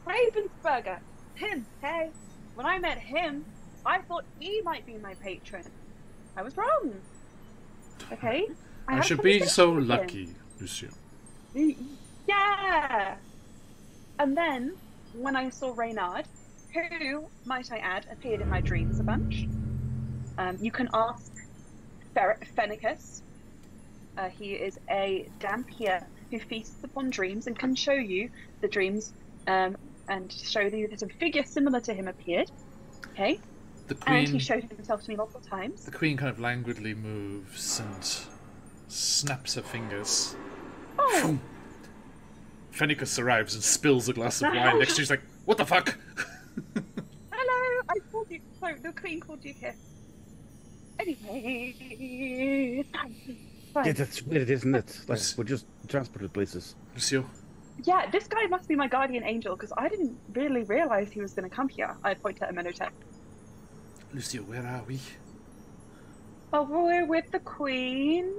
Ravensburger, him. Hey, when I met him, I thought he might be my patron. I was wrong. Okay. I should be so lucky, Lucio. Yeah. And then, when I saw Reynard, who, might I add, appeared in my dreams a bunch, you can ask Phenicus. He is a Dampier who feasts upon dreams and can show you the dreams and show you that a figure similar to him appeared. Okay? The queen, and he showed himself to me multiple times. The queen kind of languidly moves and snaps her fingers. Oh! Phenicus arrives and spills a glass of wine next to you. She's like, what the fuck? Hello, I called you. So the queen called you here. Anyway, it's fine. Yeah, that's weird, isn't it? Like, we're just transported places. Lucio? Yeah, this guy must be my guardian angel, because I didn't really realize he was going to come here. I point at Amenhotep. Lucio, where are we? Oh, we're with the queen.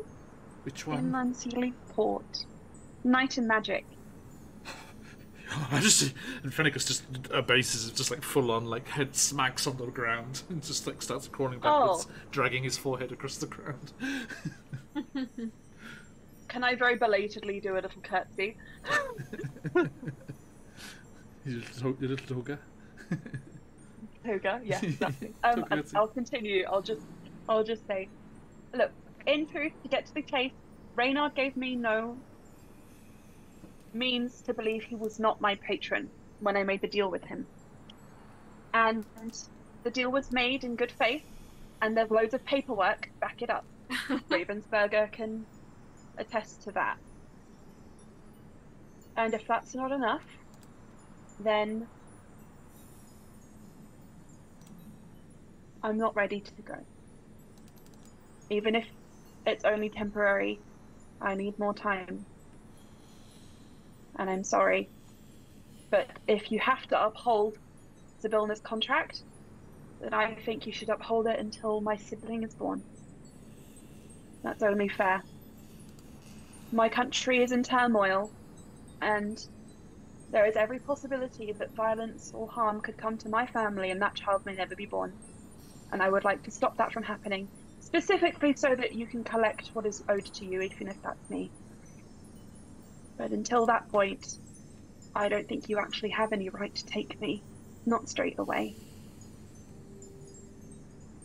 Which one? In Lanseely Port. Night in Magic. I just see, and Phenicus just abases, just like full on, like head smacks on the ground and just like starts crawling backwards, dragging his forehead across the ground. Can I very belatedly do a little curtsy? Your little toga? Toga, yeah, exactly. I'll continue. I'll just say, look, in truth, to get to the case, Reynard gave me no means to believe he was not my patron when I made the deal with him. And the deal was made in good faith, and there's loads of paperwork to back it up. Ravensburger can attest to that. And if that's not enough, then I'm not ready to go. Even if it's only temporary, I need more time. And I'm sorry, but if you have to uphold Zybilna's contract, then I think you should uphold it until my sibling is born. That's only fair. My country is in turmoil, and there is every possibility that violence or harm could come to my family and that child may never be born. And I would like to stop that from happening, specifically so that you can collect what is owed to you, even if that's me. But until that point, I don't think you actually have any right to take me. Not straight away.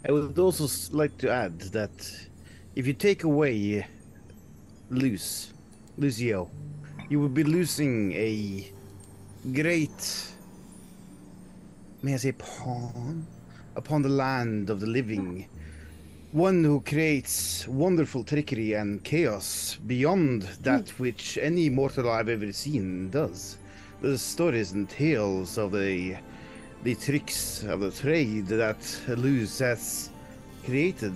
I would also like to add that if you take away Lucio, you would be losing a great, may I say, pawn upon the land of the living. One who creates wonderful trickery and chaos beyond that which any mortal I've ever seen does. The stories and tales of the tricks of the trade that Luz has created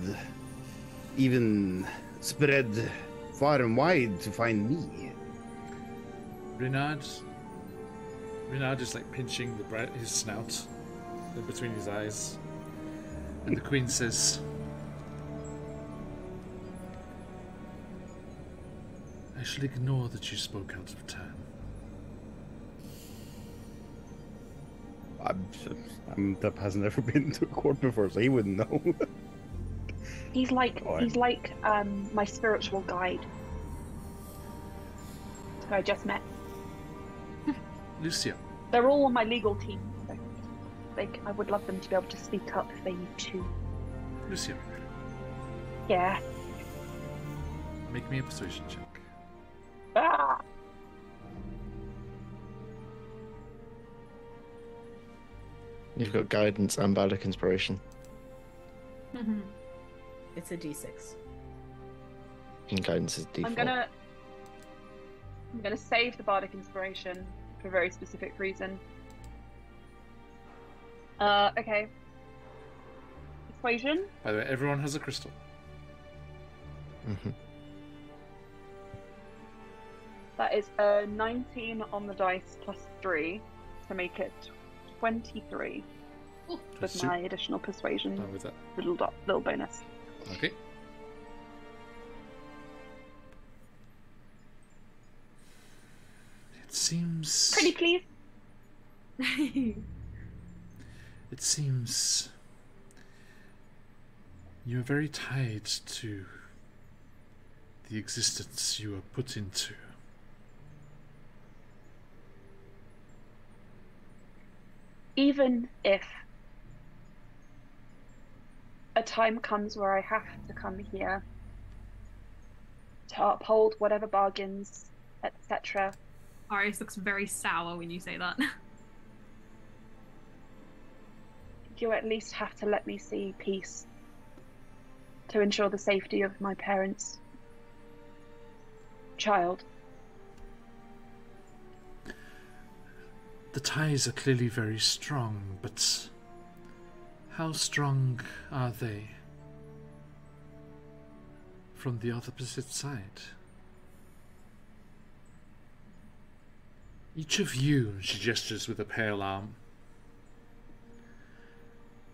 even spread far and wide to find me. Reynard is like pinching his snout in between his eyes. And the queen says, I shall ignore that you spoke out of turn. That hasn't ever been to a court before, so he wouldn't know. He's like my spiritual guide, who I just met. Lucio. They're all on my legal team. So I would love them to be able to speak up if they need to. Lucio. Yeah. Make me a persuasion check. Ah! You've got guidance and bardic inspiration. It's a d6. And guidance is d4. I'm gonna save the bardic inspiration for a very specific reason. Okay. persuasion. By the way, everyone has a crystal. Mm-hmm. That is a 19 on the dice plus 3 to make it 23 with Super. my additional persuasion Done with that. little bonus. Okay. It seems... Pretty please. It seems... you are very tied to the existence you are put into. Even if a time comes where I have to come here to uphold whatever bargains, etc., Arius looks very sour when you say that. you at least have to let me see peace to ensure the safety of my parents' child. The ties are clearly very strong, but how strong are they from the opposite side? Each of you, she gestures with a pale arm,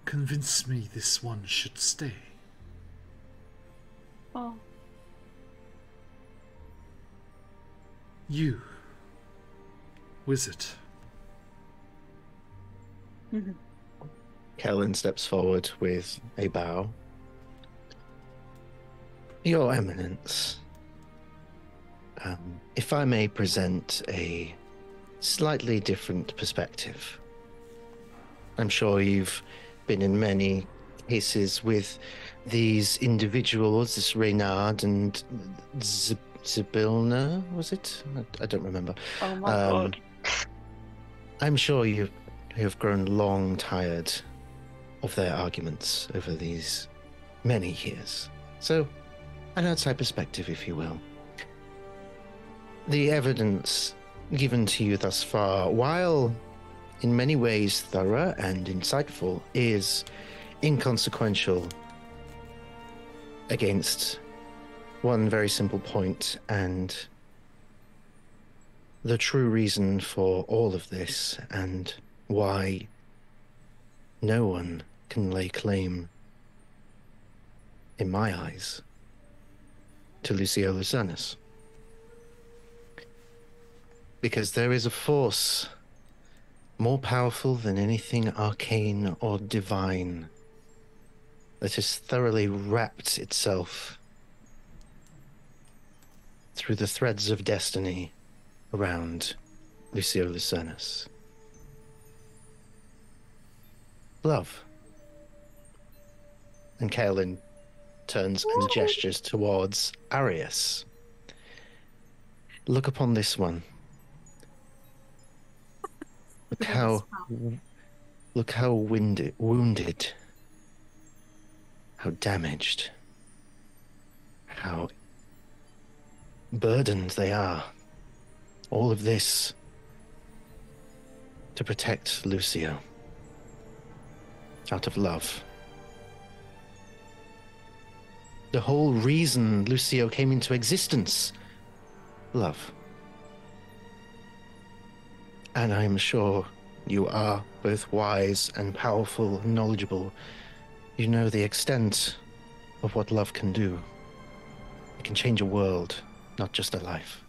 convince me this one should stay. Oh, You, wizard. Kellen steps forward with a bow. Your Eminence, if I may present a slightly different perspective. I'm sure you've been in many cases with these individuals, this Reynard and Zybilna, was it? I don't remember. oh my god. I'm sure you have grown long tired of their arguments over these many years. So, an outside perspective, if you will. The evidence given to you thus far, while in many ways thorough and insightful, is inconsequential against one very simple point, and the true reason for all of this, and why no one can lay claim, in my eyes, to Lucio Lucanus. Because there is a force more powerful than anything arcane or divine that has thoroughly wrapped itself through the threads of destiny around Lucio Lucanus. Love. And Kaelin turns and gestures towards Arius. Look upon this one. Look how wounded, how damaged, how burdened they are. All of this to protect Lucio. Out of love. The whole reason Lucio came into existence. Love. And I am sure you are both wise and powerful and knowledgeable. You know the extent of what love can do. It can change a world, not just a life.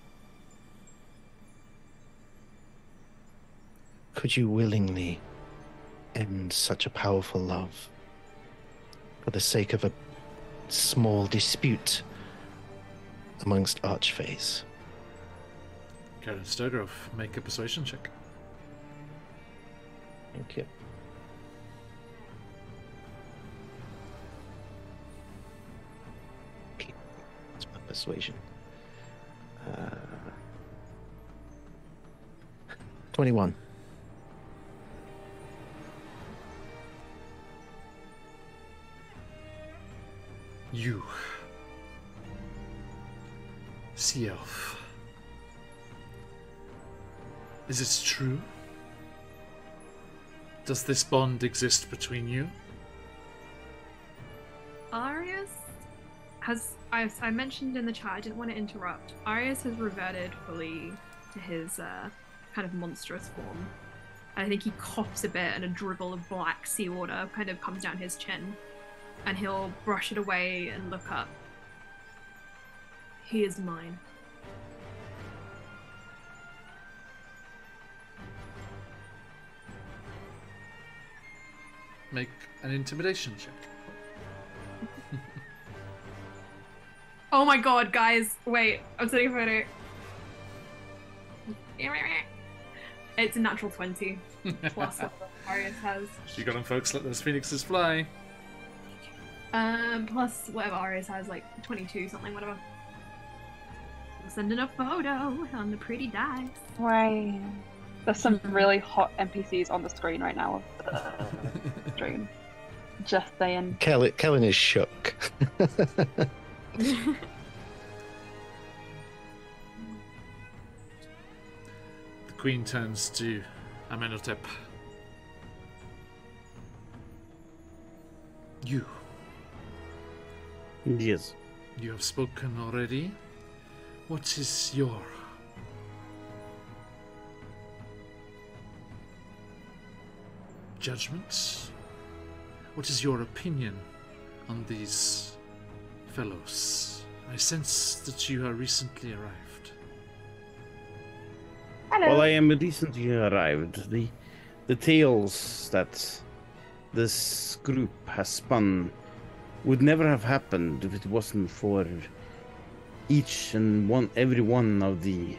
Could you willingly end such a powerful love for the sake of a small dispute amongst archfays? Karen Stogrove, make a persuasion check. Thank you. Okay, that's my persuasion. 21. You, Sea Elf. Is it true? Does this bond exist between you? Arius I mentioned in the chat, I didn't want to interrupt. Arius has reverted fully to his kind of monstrous form. I think he coughs a bit and a dribble of black seawater kind of comes down his chin. And he'll brush it away and look up. He is mine. Make an intimidation check. Oh my god, guys. Wait, I'm sending a photo. It's a natural 20. Plus what Arius has. You got him, folks. Let those phoenixes fly. Plus whatever Arius has, like 22, something, whatever. I'm sending a photo on the pretty dice. Right. There's some really hot NPCs on the screen right now of the stream. Just saying. Kellen is shook. The queen turns to Amenhotep. You Yes. have spoken already. What is your judgment? What is your opinion on these fellows? I sense that you are recently arrived. Hello. Well, I am recently arrived. The tales that this group has spun would never have happened if it wasn't for every one of the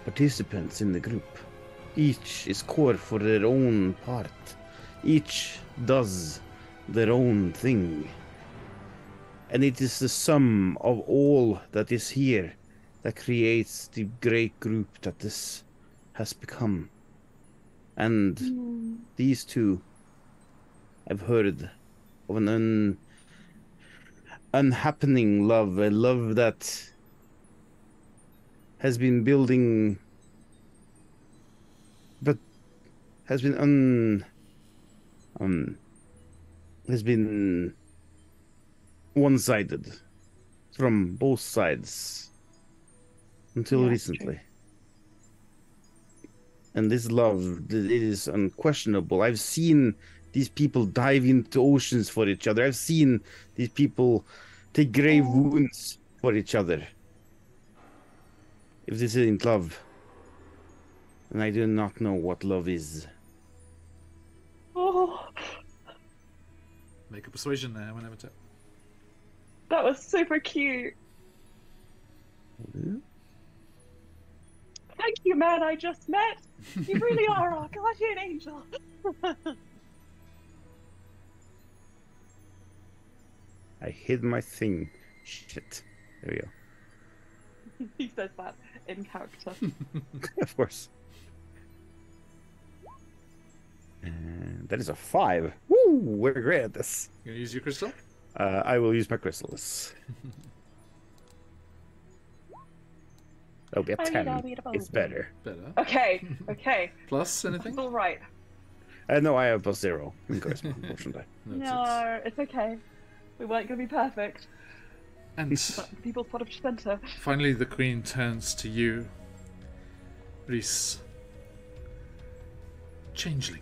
participants in the group. Each is core for their own part. Each does their own thing. And it is the sum of all that is here that creates the great group that this has become. And these two, I've heard of an unhappening love, a love that has been building, but has been one-sided from both sides until Yeah, recently. true. And this love, it is unquestionable. I've seen these people dive into oceans for each other. I've seen these people take grave wounds for each other. If this isn't love, then I do not know what love is. Oh, Make a persuasion there, Amenhotep. that was super cute. Thank you, man I just met. You really are our guardian angel. I hid my thing. Shit. There we go. He says that in character. Of course. And that is a 5. Woo! We're great at this. You gonna use your crystal? I will use my crystals. That'll be a 10. It's better. Better. Okay, okay. Plus anything? It's all right. No, I have +0 in charisma, unfortunately. Noted. No, it's okay. We weren't going to be perfect. And But people's part of Chessenta. finally, the queen turns to you, Reese. Changeling.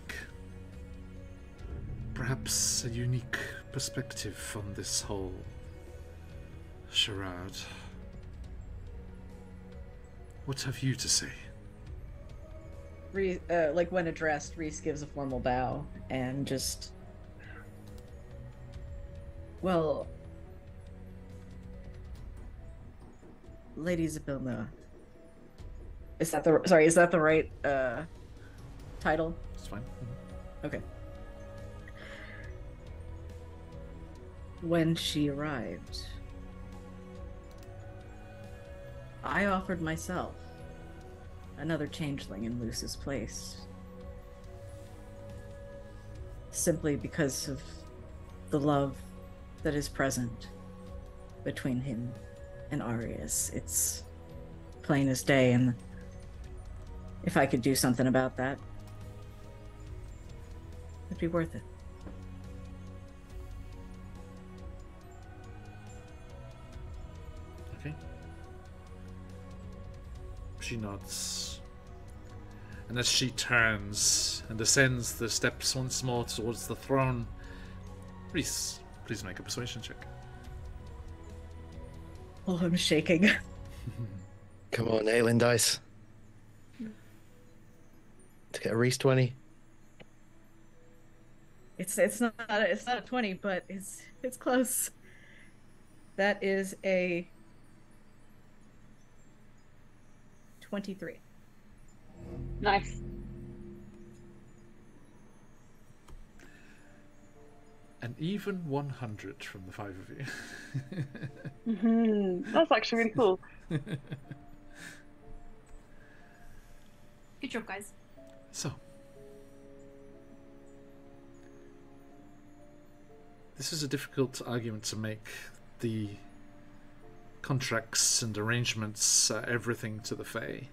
Perhaps a unique perspective on this whole charade. What have you to say? Like when addressed, Reese gives a formal bow and just, well, Lady Zabilna. Is that the right title? It's fine. Okay. When she arrived, I offered myself another changeling in Luce's place. Simply because of the love that is present between him and Arius. It's plain as day, and if I could do something about that, it'd be worth it. Okay. She nods. And as she turns and descends the steps once more towards the throne, Reese, please make a persuasion check. Oh, I'm shaking. Come on, Aelin dice. To get a Reese 20. It's not a 20, but it's close. That is a 23. Nice. An even 100 from the 5 of you. That's actually really cool. Good job, guys. So, this is a difficult argument to make. The contracts and arrangements are everything to the Fae,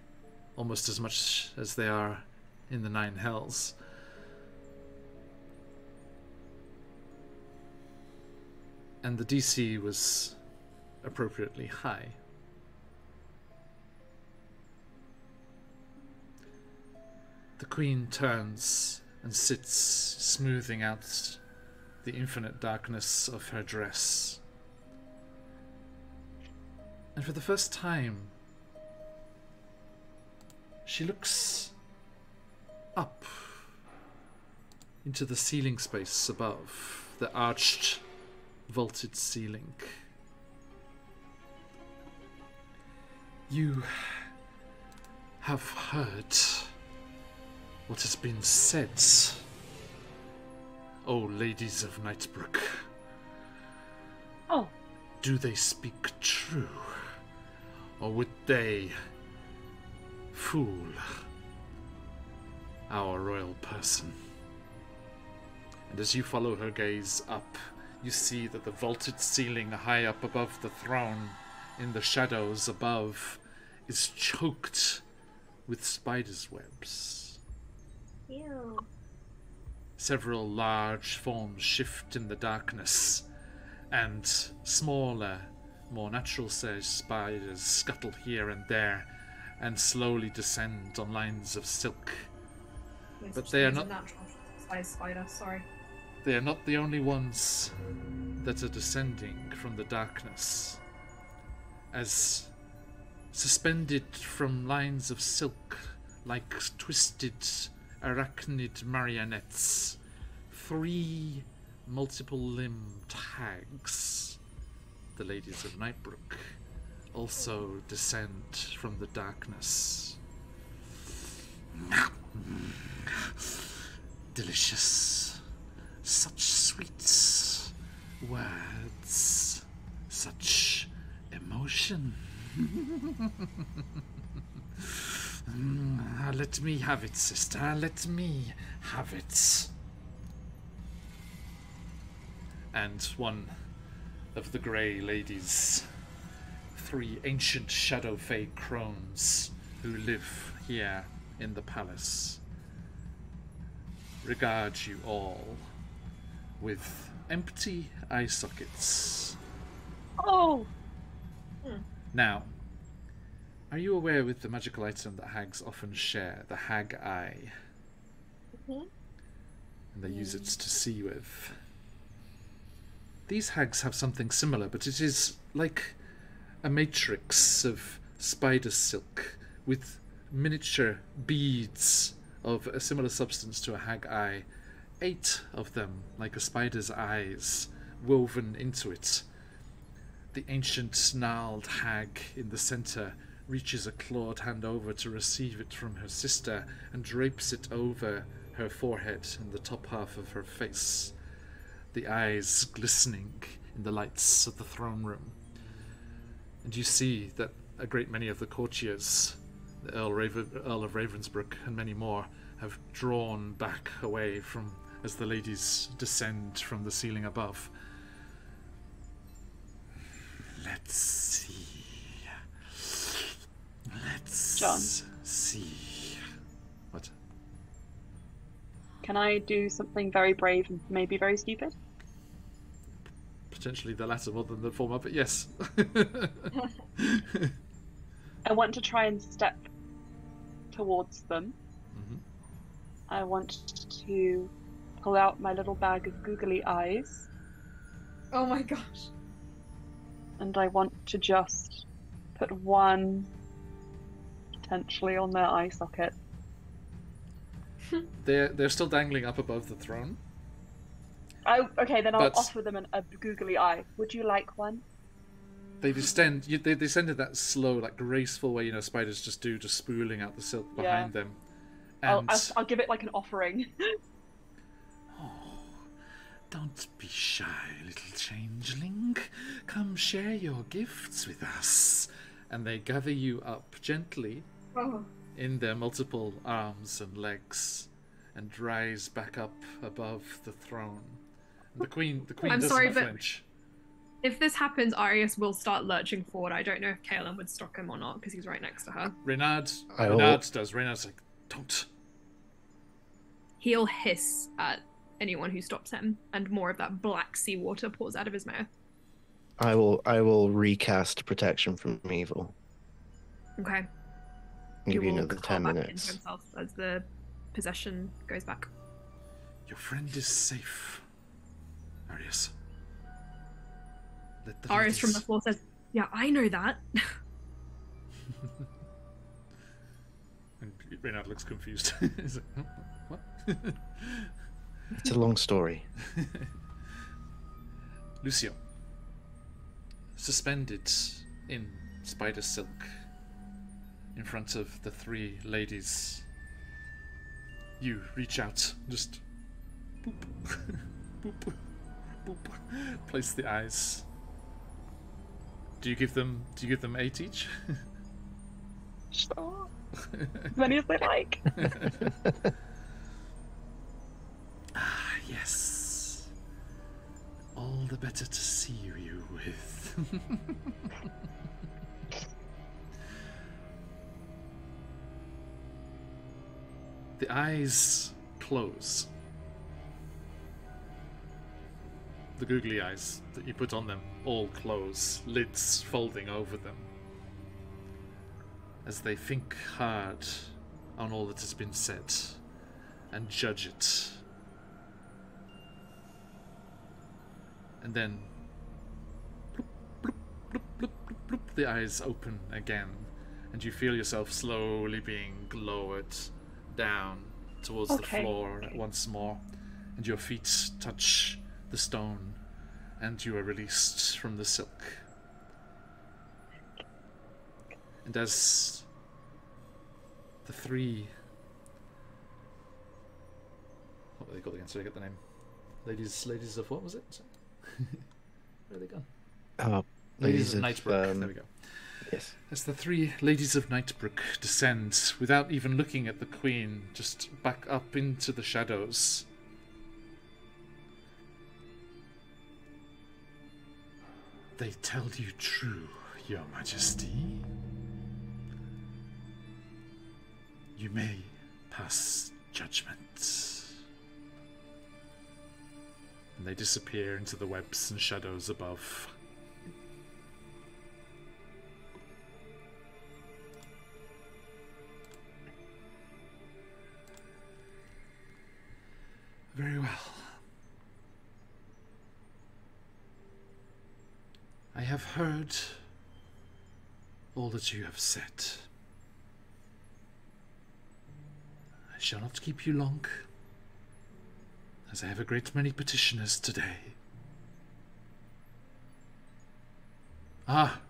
almost as much as they are in the Nine Hells. And the DC was appropriately high. The Queen turns and sits, smoothing out the infinite darkness of her dress. And for the first time, she looks up into the ceiling space above, the arched, vaulted ceiling. You have heard what has been said, O ladies of Nightbrook. Oh, Do they speak true, or would they fool our royal person? And as you follow her gaze up, you see that the vaulted ceiling high up above the throne, in the shadows above, is choked with spiders' webs. Ew. Several large forms shift in the darkness, and smaller, more natural-sized spiders scuttle here and there and slowly descend on lines of silk. But they are not. Natural size spider. Sorry. They are not the only ones that are descending from the darkness. As suspended from lines of silk, like twisted arachnid marionettes, 3 multiple-limbed hags, the ladies of Nightbrook, also descend from the darkness. Delicious. Such sweet words. Such emotion. Let me have it, sister. Let me have it. And one of the grey ladies, 3 ancient shadow fae crones who live here in the palace, regard you all with empty eye sockets. oh, Now, are you aware with the magical item that hags often share, the hag eye? And they use it to see with. These hags have something similar, but it is like a matrix of spider silk with miniature beads of a similar substance to a hag eye. 8 of them, like a spider's eyes, woven into it. The ancient gnarled hag in the center reaches a clawed hand over to receive it from her sister and drapes it over her forehead and the top half of her face, the eyes glistening in the lights of the throne room. And you see that a great many of the courtiers, the Earl of Ravensbrück and many more, have drawn back away from as the ladies descend from the ceiling above. Let's see. Let's John. see. What? can I do something very brave and maybe very stupid? potentially the latter more than the former, but yes. I want to try and step towards them. Mhm. I want to pull out my little bag of googly eyes, Oh my gosh. and I want to just put one potentially on their eye socket. They're still dangling up above the throne. Okay, then I'll But- offer them a googly eye. Would you like one? They descend. They descend in that slow, like graceful way spiders just do, just spooling out the silk behind them. And I'll give it like an offering. don't be shy, little changeling. Come share your gifts with us. And they gather you up gently Oh. in their multiple arms and legs, and rise back up above the throne. And the queen I'm doesn't sorry, but- flinch. If this happens, Arius will start lurching forward. I don't know if Kaelin would stop him or not because he's right next to her. Reynard will- does. Reynard's like, don't. He'll hiss at anyone who stops him, and more of that black seawater pours out of his mouth. I will recast protection from evil. Okay. Give you will another call 10 back into minutes. himself as the possession goes back. Your friend is safe, Arius. Let the Arius from the ladies- floor says, "Yeah, I know that." And Reynard looks confused. He's like, "Huh? What? It's a long story. Lucio, suspended in spider silk in front of the three ladies, you reach out, just boop, boop, boop, place the eyes. Do you give them 8 each? Sure. As many as they like. Ah, yes. All the better to see you with. The eyes close. The googly eyes that you put on them all close, lids folding over them, as they think hard on all that has been said and judge it. And then bloop, bloop, bloop, bloop, bloop, bloop, the eyes open again, and you feel yourself slowly being lowered down towards the Okay. floor once more, and your feet touch the stone, and you are released from the silk. And as the three, what were they called again? Sorry, I get the name. Ladies of what was it? Where are they gone? Ladies of Nightbrook. There we go. Yes. As the three ladies of Nightbrook descend, without even looking at the queen, just back up into the shadows. They tell you true, your majesty. You may pass judgment. And they disappear into the webs and shadows above. Very well. I have heard all that you have said. I shall not keep you long, as I have a great many petitioners today. Ah,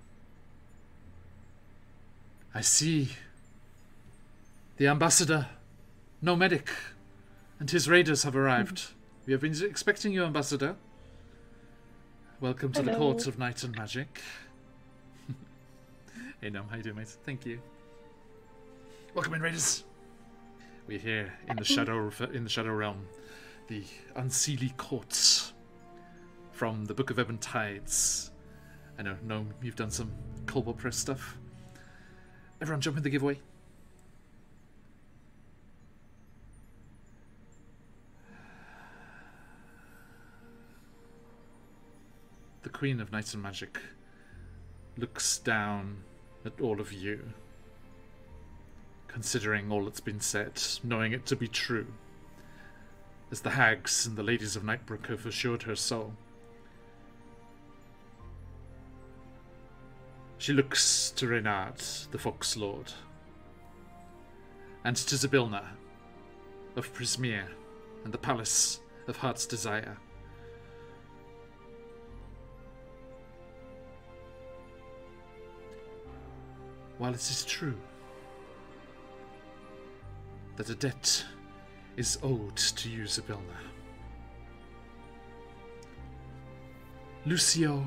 I see. The ambassador, no medic, and his raiders have arrived. We have been expecting you, Ambassador. Welcome to the Hello. court of Night and Magic. Hey, Nom, how you doing, mate? Thank you. Welcome in, raiders. We're here in the shadow realm, the unseelie courts from the Book of Ebon Tides. I know, Gnome, you've done some Cobalt Press stuff. Everyone, jump in the giveaway. Queen of Knights and Magic looks down at all of you, considering all that's been said, knowing it to be true, as the hags and the ladies of Nightbrook have assured her so. She looks to Reynard, the Fox Lord, and to Zybilna of Prismere and the Palace of Heart's Desire. While it is true that a debt is owed to you, Zybilna, Lucio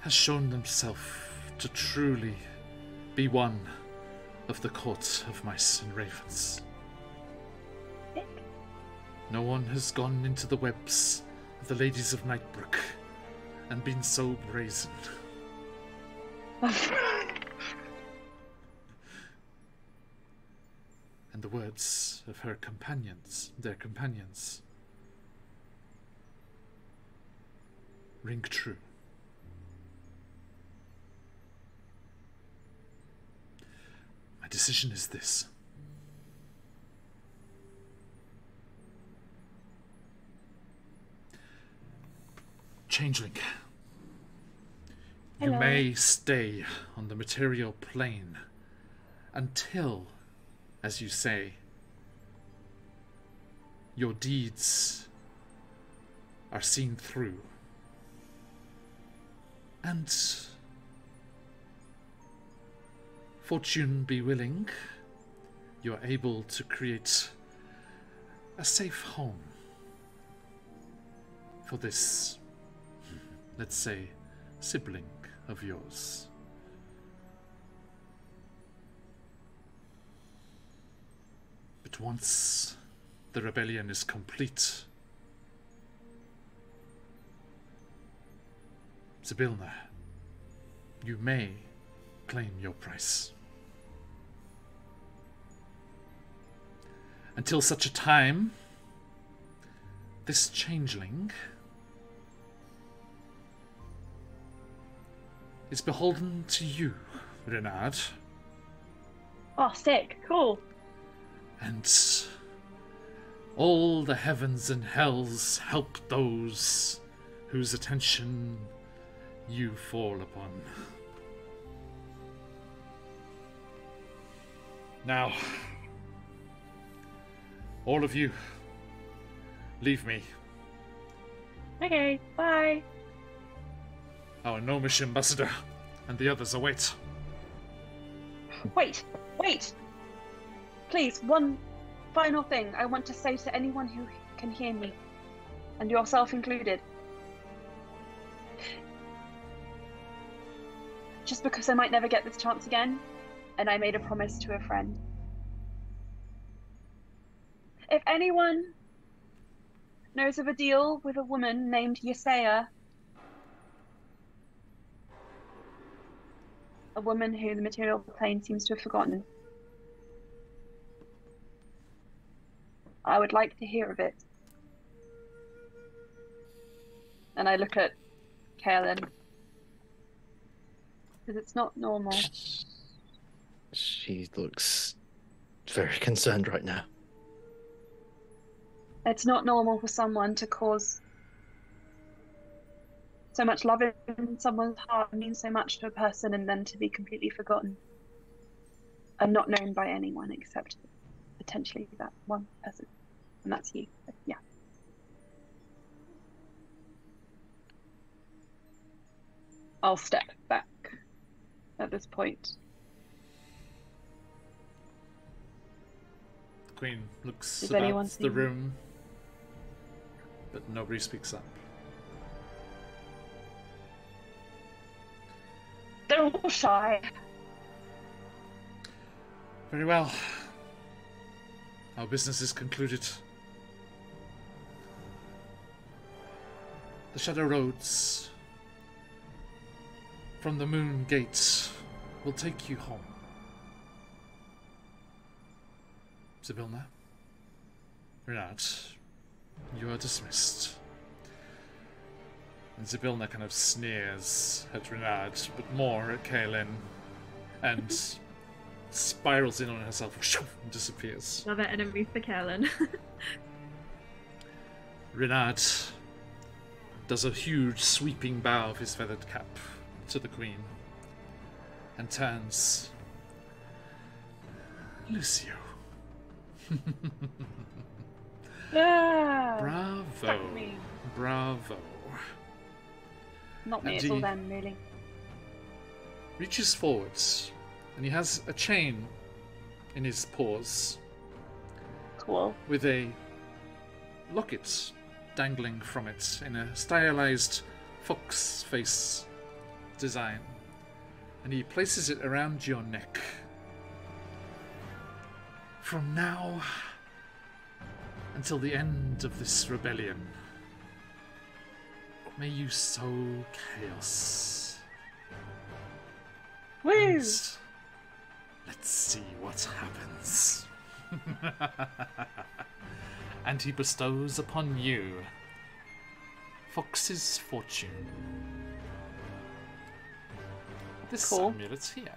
has shown himself to truly be one of the court of mice and ravens. No one has gone into the webs of the ladies of Nightbrook and been so brazen. And the words of her companions, their companions, ring true. My decision is this. Changeling, you Hello. may stay on the material plane until, as you say, your deeds are seen through. And fortune be willing, you are able to create a safe home for this, let's say, sibling of yours. But once the rebellion is complete, Zybilna, you may claim your price. Until such a time, this changeling is beholden to you, Reynard. Oh, sick. Cool. And all the heavens and hells help those whose attention you fall upon. Now, all of you, leave me. Okay, bye. Our gnomish ambassador and the others await. Wait. Please, one final thing I want to say to anyone who can hear me, and yourself included. Just because I might never get this chance again, and I made a promise to a friend. If anyone knows of a deal with a woman named Yesaya, a woman who the material plane seems to have forgotten, I would like to hear of it. And I look at Kaelin, because it's not normal. She looks very concerned right now. It's not normal for someone to cause so much love in someone's heart, means so much to a person, and then to be completely forgotten and not known by anyone except potentially that one person, and that's you. But yeah. I'll step back at this point. The Queen looks Does anyone about see the me? room, but nobody speaks up. They're all shy. Very well. Our business is concluded. The Shadow Roads from the Moon Gate will take you home. Zybilna, Renat, you are dismissed. And Zybilna kind of sneers at Renard, but more at Kaelin, and spirals in on herself and disappears. Another enemy for Kaelin. Renard does a huge sweeping bow of his feathered cap to the Queen and turns. Lucio. Bravo. Fuck me. Bravo. Not me, And it's all he them, really. reaches forwards, and he has a chain in his paws Cool. with a locket dangling from it in a stylized fox face design. And he places it around your neck. From now until the end of this rebellion, may you sow chaos. Woo! And let's see what happens. And he bestows upon you Fox's fortune. This Cool. amulet here.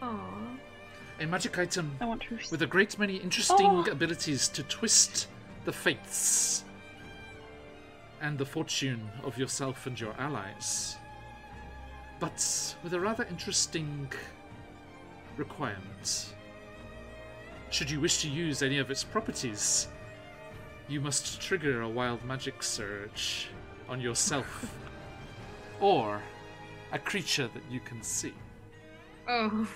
Aww. A magic item I want to. with a great many interesting Oh. abilities to twist the fates and the fortune of yourself and your allies, but with a rather interesting requirement. Should you wish to use any of its properties, you must trigger a wild magic surge on yourself or a creature that you can see. Oh.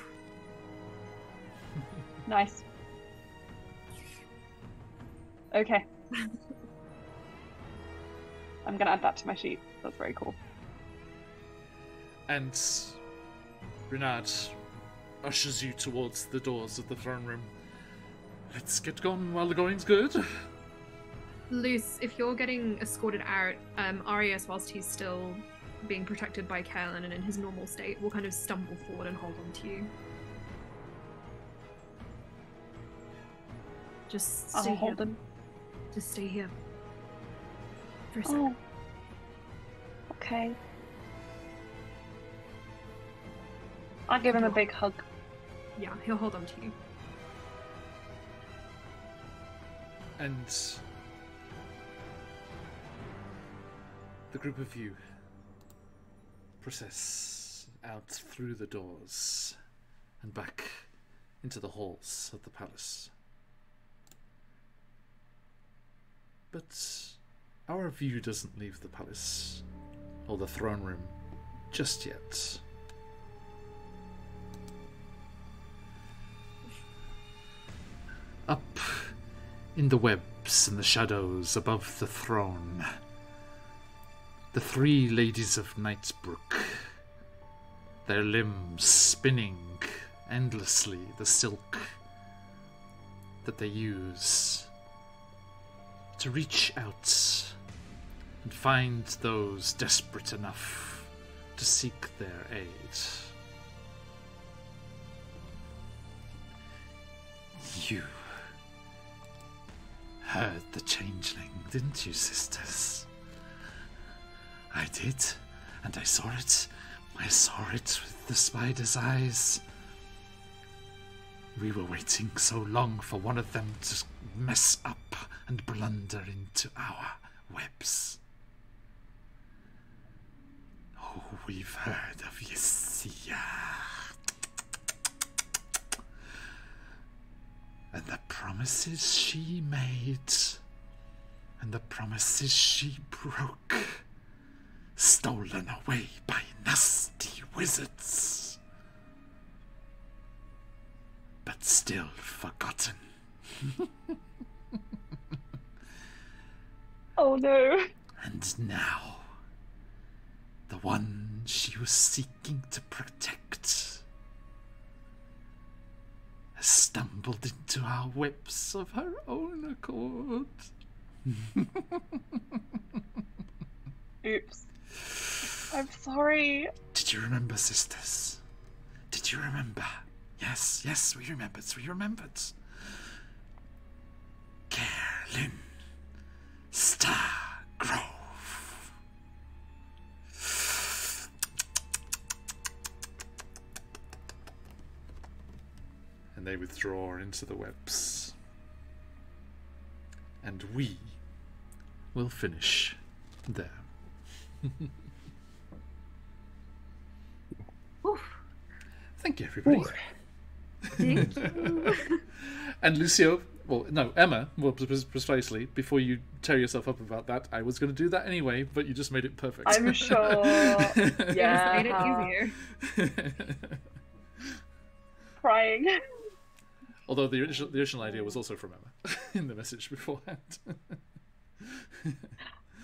Nice. Okay. I'm gonna add that to my sheet. That's very cool. And Renard ushers you towards the doors of the throne room. Let's get going while the going's good. Luce, if you're getting escorted out, Arias, whilst he's still being protected by Kaelin and in his normal state, will kind of stumble forward and hold on to you. Just stay I'll here. hold them. Just stay here. For a second. Oh. Okay. I'll give him a big hug. Yeah, he'll hold on to you. And the group of you process out through the doors and back into the halls of the palace. But our view doesn't leave the palace or the throne room just yet. Up in the webs and the shadows above the throne, the three ladies of Knightsbrook, their limbs spinning endlessly the silk that they use to reach out and find those desperate enough to seek their aid. You heard the changeling, didn't you, sisters? I did, and I saw it. I saw it with the spider's eyes. We were waiting so long for one of them to mess up and blunder into our webs. Oh, we've heard of Yesia. And the promises she made, and the promises she broke, stolen away by nasty wizards, but still forgotten. Oh no. And now, the one she was seeking to protect has stumbled into our webs of her own accord. Oops. I'm sorry. Did you remember, sisters? Did you remember? Yes, we remembered. Kaelin. and they withdraw into the webs. And we will finish there. Thank you, everybody. Thank you. And Lucio, well, no, Emma, well, precisely, before you tear yourself up about that, I was going to do that anyway, but you just made it perfect. I'm sure. Yeah. Made it easier. Crying. Although the original idea was also from Emma in the message beforehand.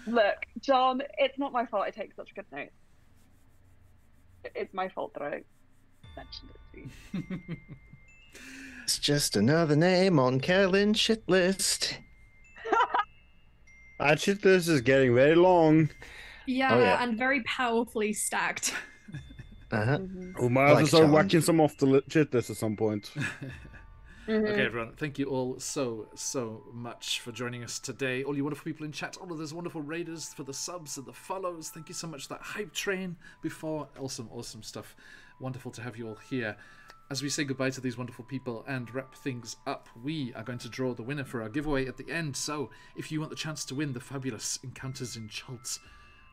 Look, John, it's not my fault I take such good notes. It's my fault that I mentioned it to you. It's just another name on Carolyn's shit list. That shit list is getting very long. Yeah, Oh, yeah. and very powerfully stacked. Uh-huh. We might have to Like start challenge. whacking some off the shit list at some point. Okay, everyone, thank you all so much for joining us today. All you wonderful people in chat, all of those wonderful raiders for the subs and the follows. Thank you so much for that hype train before. Awesome stuff. Wonderful to have you all here. As we say goodbye to these wonderful people and wrap things up, we are going to draw the winner for our giveaway at the end. So if you want the chance to win the fabulous Encounters in Chult's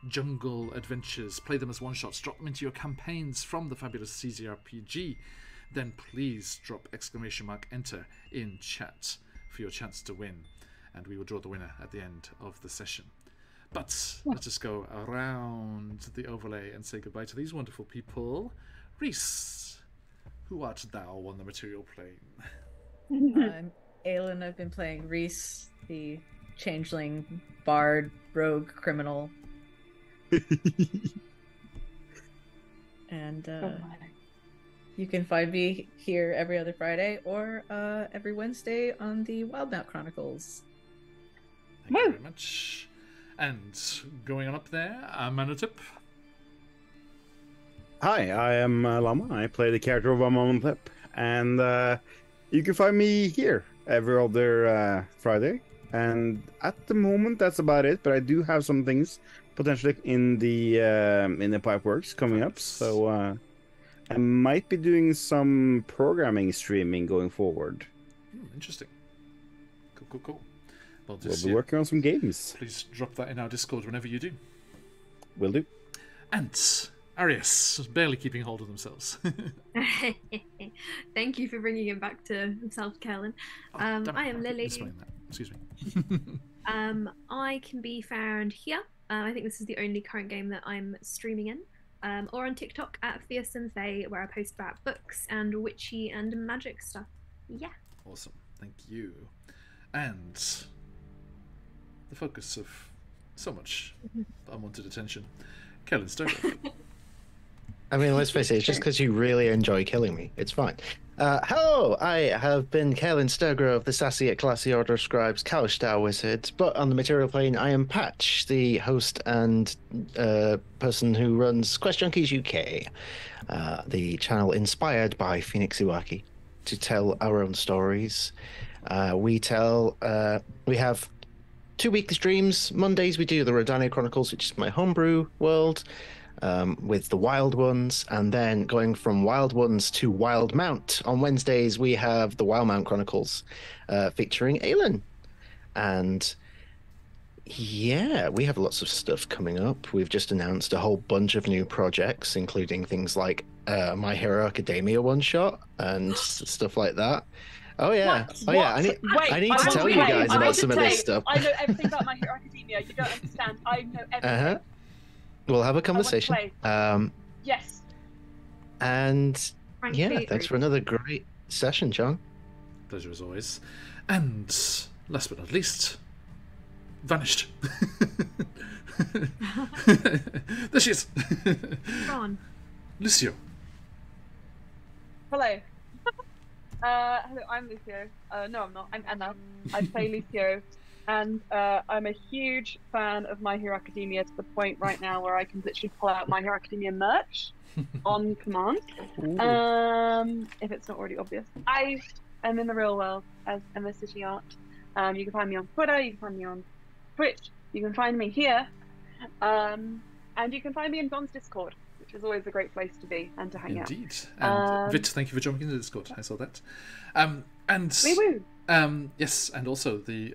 Jungle Adventures, play them as one-shots, drop them into your campaigns from the fabulous CZRPG, then please drop !enter in chat for your chance to win, and we will draw the winner at the end of the session. But let's just go around the overlay and say goodbye to these wonderful people. Reese, who art thou on the material plane? I'm Aelin. I've been playing Reese, the changeling, bard, rogue, criminal. And you can find me here every other Friday or every Wednesday on the Wildmount Chronicles. Thank you very much. And going on up there, Manotip. Hi, I am Lama. I play the character of Amonotep, and you can find me here every other Friday. And at the moment, that's about it. But I do have some things potentially in the Pipeworks coming up, so I might be doing some programming streaming going forward. Interesting. Cool. Well, We'll be working on some games. Please drop that in our Discord whenever you do. Will do. And Arius, barely keeping hold of themselves. Thank you for bringing him back to himself, Kellen. I am Lily. Explain that. Excuse me. I can be found here. I think this is the only current game that I'm streaming in. Or on TikTok at Fearsome Fae, where I post about books and witchy and magic stuff. Yeah. Awesome. Thank you. And the focus of so much unwanted attention, Kellen Sturrock. I mean, let's face it, it's just because you really enjoy killing me. It's fine. Hello, I have been Kellen Sturgrove, the sassy at Classy Order of Scribes Cowstar Wizard, but on the material plane, I am Patch, the host and person who runs QuestJunkiesUK, the channel inspired by Phoenix Iwaki to tell our own stories. We have 2 weekly streams. Mondays we do the Rodania Chronicles, which is my homebrew world, with the Wild Ones, and then going from Wild Ones to Wildmount. On Wednesdays we have the Wildmount Chronicles, featuring Aelin. And yeah, we have lots of stuff coming up. We've just announced a whole bunch of new projects, including things like My Hero Academia one-shot and stuff like that. Oh yeah. What? Oh yeah. I need to tell you guys about some of this stuff. I know everything about My Hero Academia. You don't understand. I know everything. We'll have a conversation. Yes. And Frankly, yeah, thanks for another great session, John. Pleasure as always. And last but not least, vanished. There she is. Gone. Lucio. Hello. Hello, I'm Lucio. No, I'm not. I'm Anna. I play Lucio, and I'm a huge fan of My Hero Academia to the point right now where I can literally pull out My Hero Academia merch on command. If it's not already obvious. I am in the real world as Emma City Art. You can find me on Twitter. You can find me on Twitch. You can find me here, and you can find me in John's Discord. which is always a great place to be and to hang out. Indeed. And Vit, thank you for jumping into Discord. I saw that. And Wee-woo. yes, and also the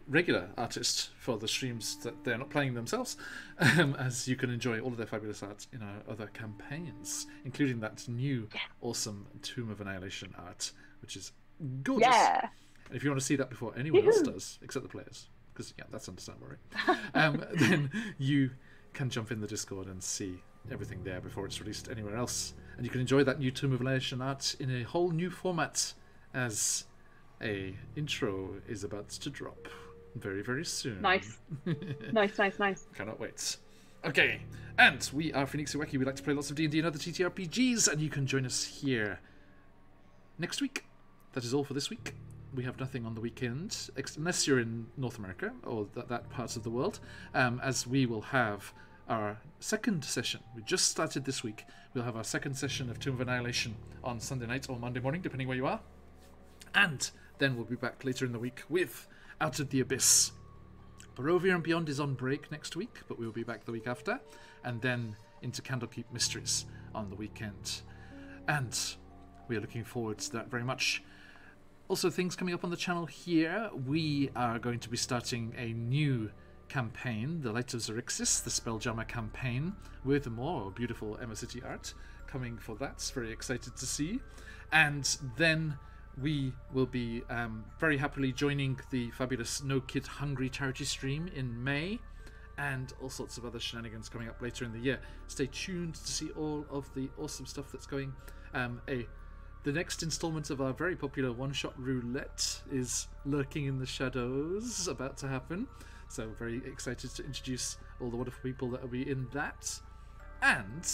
regular artist for the streams that they're not playing themselves, as you can enjoy all of their fabulous art in our other campaigns, including that new awesome Tomb of Annihilation art, which is gorgeous. Yeah. And if you want to see that before anyone else does, except the players, because that's understandable, right? Then you can jump in the Discord and see everything there before it's released anywhere else, and you can enjoy that new Tomb of Annihilation art in a whole new format, as a intro is about to drop very, very soon. Nice. Nice. Cannot wait. Okay, and we are QuestJunkiesUK. We like to play lots of D&D and other TTRPGs, and you can join us here next week. That is all for this week. We have nothing on the weekend, unless you're in North America or that part of the world, as we will have our second session. We just started this week. We'll have our second session of Tomb of Annihilation on Sunday night or Monday morning, depending where you are. And then we'll be back later in the week with Out of the Abyss. Barovia and Beyond is on break next week, but we'll be back the week after. And then into Candlekeep Mysteries on the weekend. And we are looking forward to that very much. Also, things coming up on the channel here. We are going to be starting a new campaign, The Light of Xerxes, the Spelljammer campaign, with more beautiful Emma City art coming for that. Very excited to see. And then we will be very happily joining the fabulous No Kid Hungry charity stream in May, and all sorts of other shenanigans coming up later in the year. Stay tuned to see all of the awesome stuff that's going. The next installment of our very popular one-shot roulette is lurking in the shadows, about to happen. So very excited to introduce all the wonderful people that will be in that. And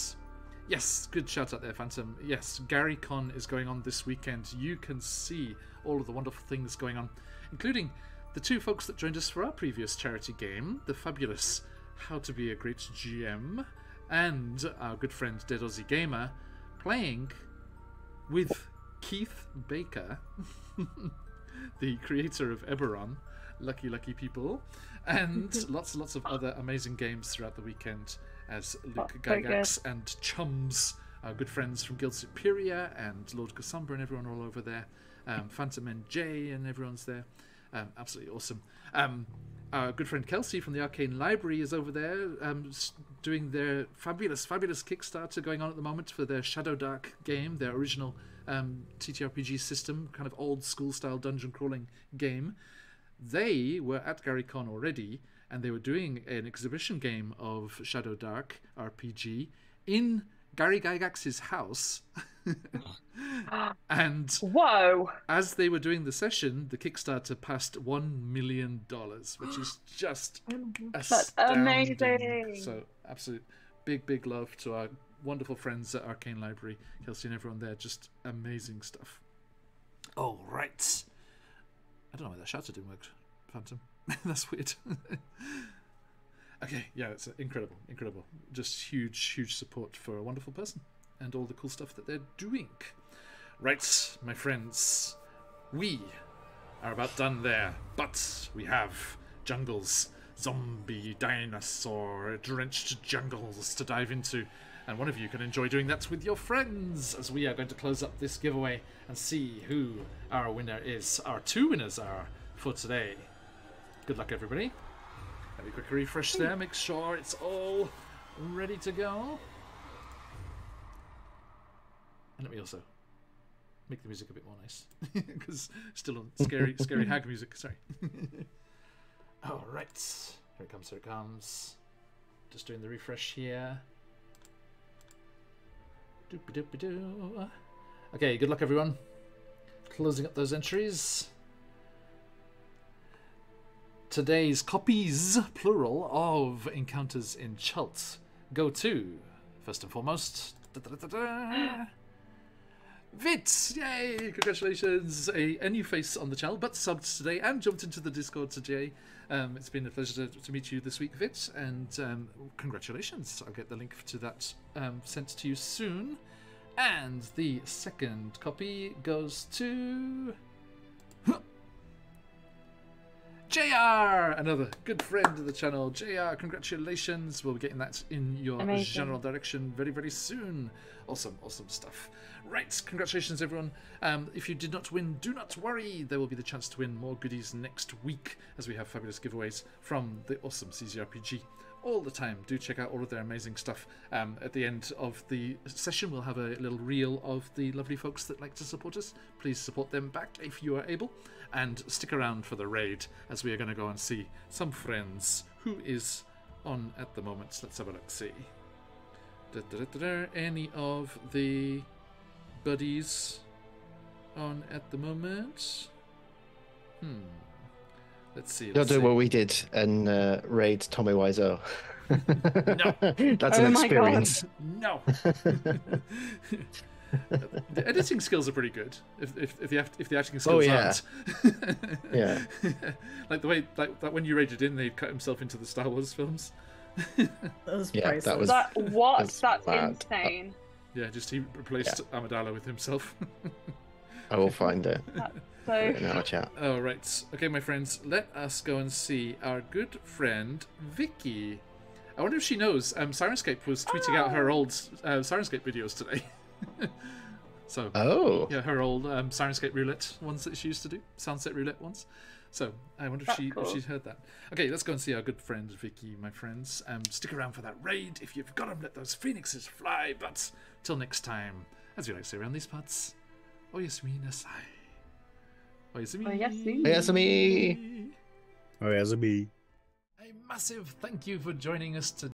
yes, good shout out there, Phantom. Yes, GaryCon is going on this weekend. You can see all of the wonderful things going on, including the two folks that joined us for our previous charity game, the fabulous How to Be a Great GM, and our good friend Dead Aussie Gamer, playing with Keith Baker, the creator of Eberron, lucky people, and lots and lots of other amazing games throughout the weekend, as Luke Gygax and Chums, our good friends from Guild Superior, and Lord Cassandra and everyone all over there, Phantom NJ and everyone's there. Absolutely awesome. Our good friend Kelsey from the Arcane Library is over there doing their fabulous Kickstarter going on at the moment for their Shadow Dark game, their original TTRPG system, kind of old school style dungeon crawling game. They were at GaryCon already, and they were doing an exhibition game of Shadow Dark RPG in Gary Gygax's house. And whoa! As they were doing the session, the Kickstarter passed $1 million, which is just That's astounding. amazing. So absolute big love to our wonderful friends at Arcane Library, Kelsey and everyone there. Just amazing stuff. All right. I don't know why that shouter didn't work, Phantom. That's weird. Okay, yeah, it's incredible. Just huge support for a wonderful person and all the cool stuff that they're doing. Right, my friends, we are about done there, but we have jungles, zombie, dinosaur, drenched jungles to dive into, and one of you can enjoy doing that with your friends, as we are going to close up this giveaway and see who our winner is. Our two winners are for today. Good luck, everybody. Let me quickly refresh there, make sure it's all ready to go. And let me also make the music a bit more nice, because still on scary hag music, sorry. All right, here it comes. Just doing the refresh here. Doop-a-doop-a-doo. Okay, good luck, everyone. Closing up those entries. Today's copies, plural, of Encounters in Chult go to, first and foremost, Vit! Yay! Congratulations! A new face on the channel, but subbed today and jumped into the Discord today. It's been a pleasure to meet you this week, Vit, and congratulations. I'll get the link to that sent to you soon. And the second copy goes to JR, another good friend of the channel. JR, congratulations. We'll be getting that in your Amazing. general direction very, very soon. Awesome, awesome stuff. Right, congratulations, everyone. If you did not win, do not worry. There will be the chance to win more goodies next week as we have fabulous giveaways from the awesome CZRPG all the time. Do check out all of their amazing stuff. At the end of the session, we'll have a little reel of the lovely folks that like to support us. Please support them back if you are able, and stick around for the raid as we are going to go and see some friends. Who is on at the moment? Let's have a look. See. Any of the buddies on at the moment? Let's see. You'll do what we did and raid Tommy Wiseau. No. That's an my experience. No. The editing skills are pretty good. If the acting skills yeah. aren't. Yeah. Like the way like when you raided in, they cut himself into the Star Wars films. That was Yeah, priceless. that was- That's That's mad. insane. Yeah, just he replaced Amidala with himself. I will find it So in our chat. All right. Okay, my friends, let us go and see our good friend Vicky. I wonder if she knows. Sirenscape was tweeting out her old Sirenscape videos today. So, Oh. yeah, her old Sirenscape roulette ones that she used to do, Sunset roulette ones. So I wonder if That's she cool. if she's heard that. Okay, let's go and see our good friend Vicky, my friends. Stick around for that raid. If you've got them, let those phoenixes fly. But till next time, as we like to say around these parts, Oyasumi Nasai. Oyasumi. Oyasumi. Oyasumi. Oh, as a bee. A massive thank you for joining us today.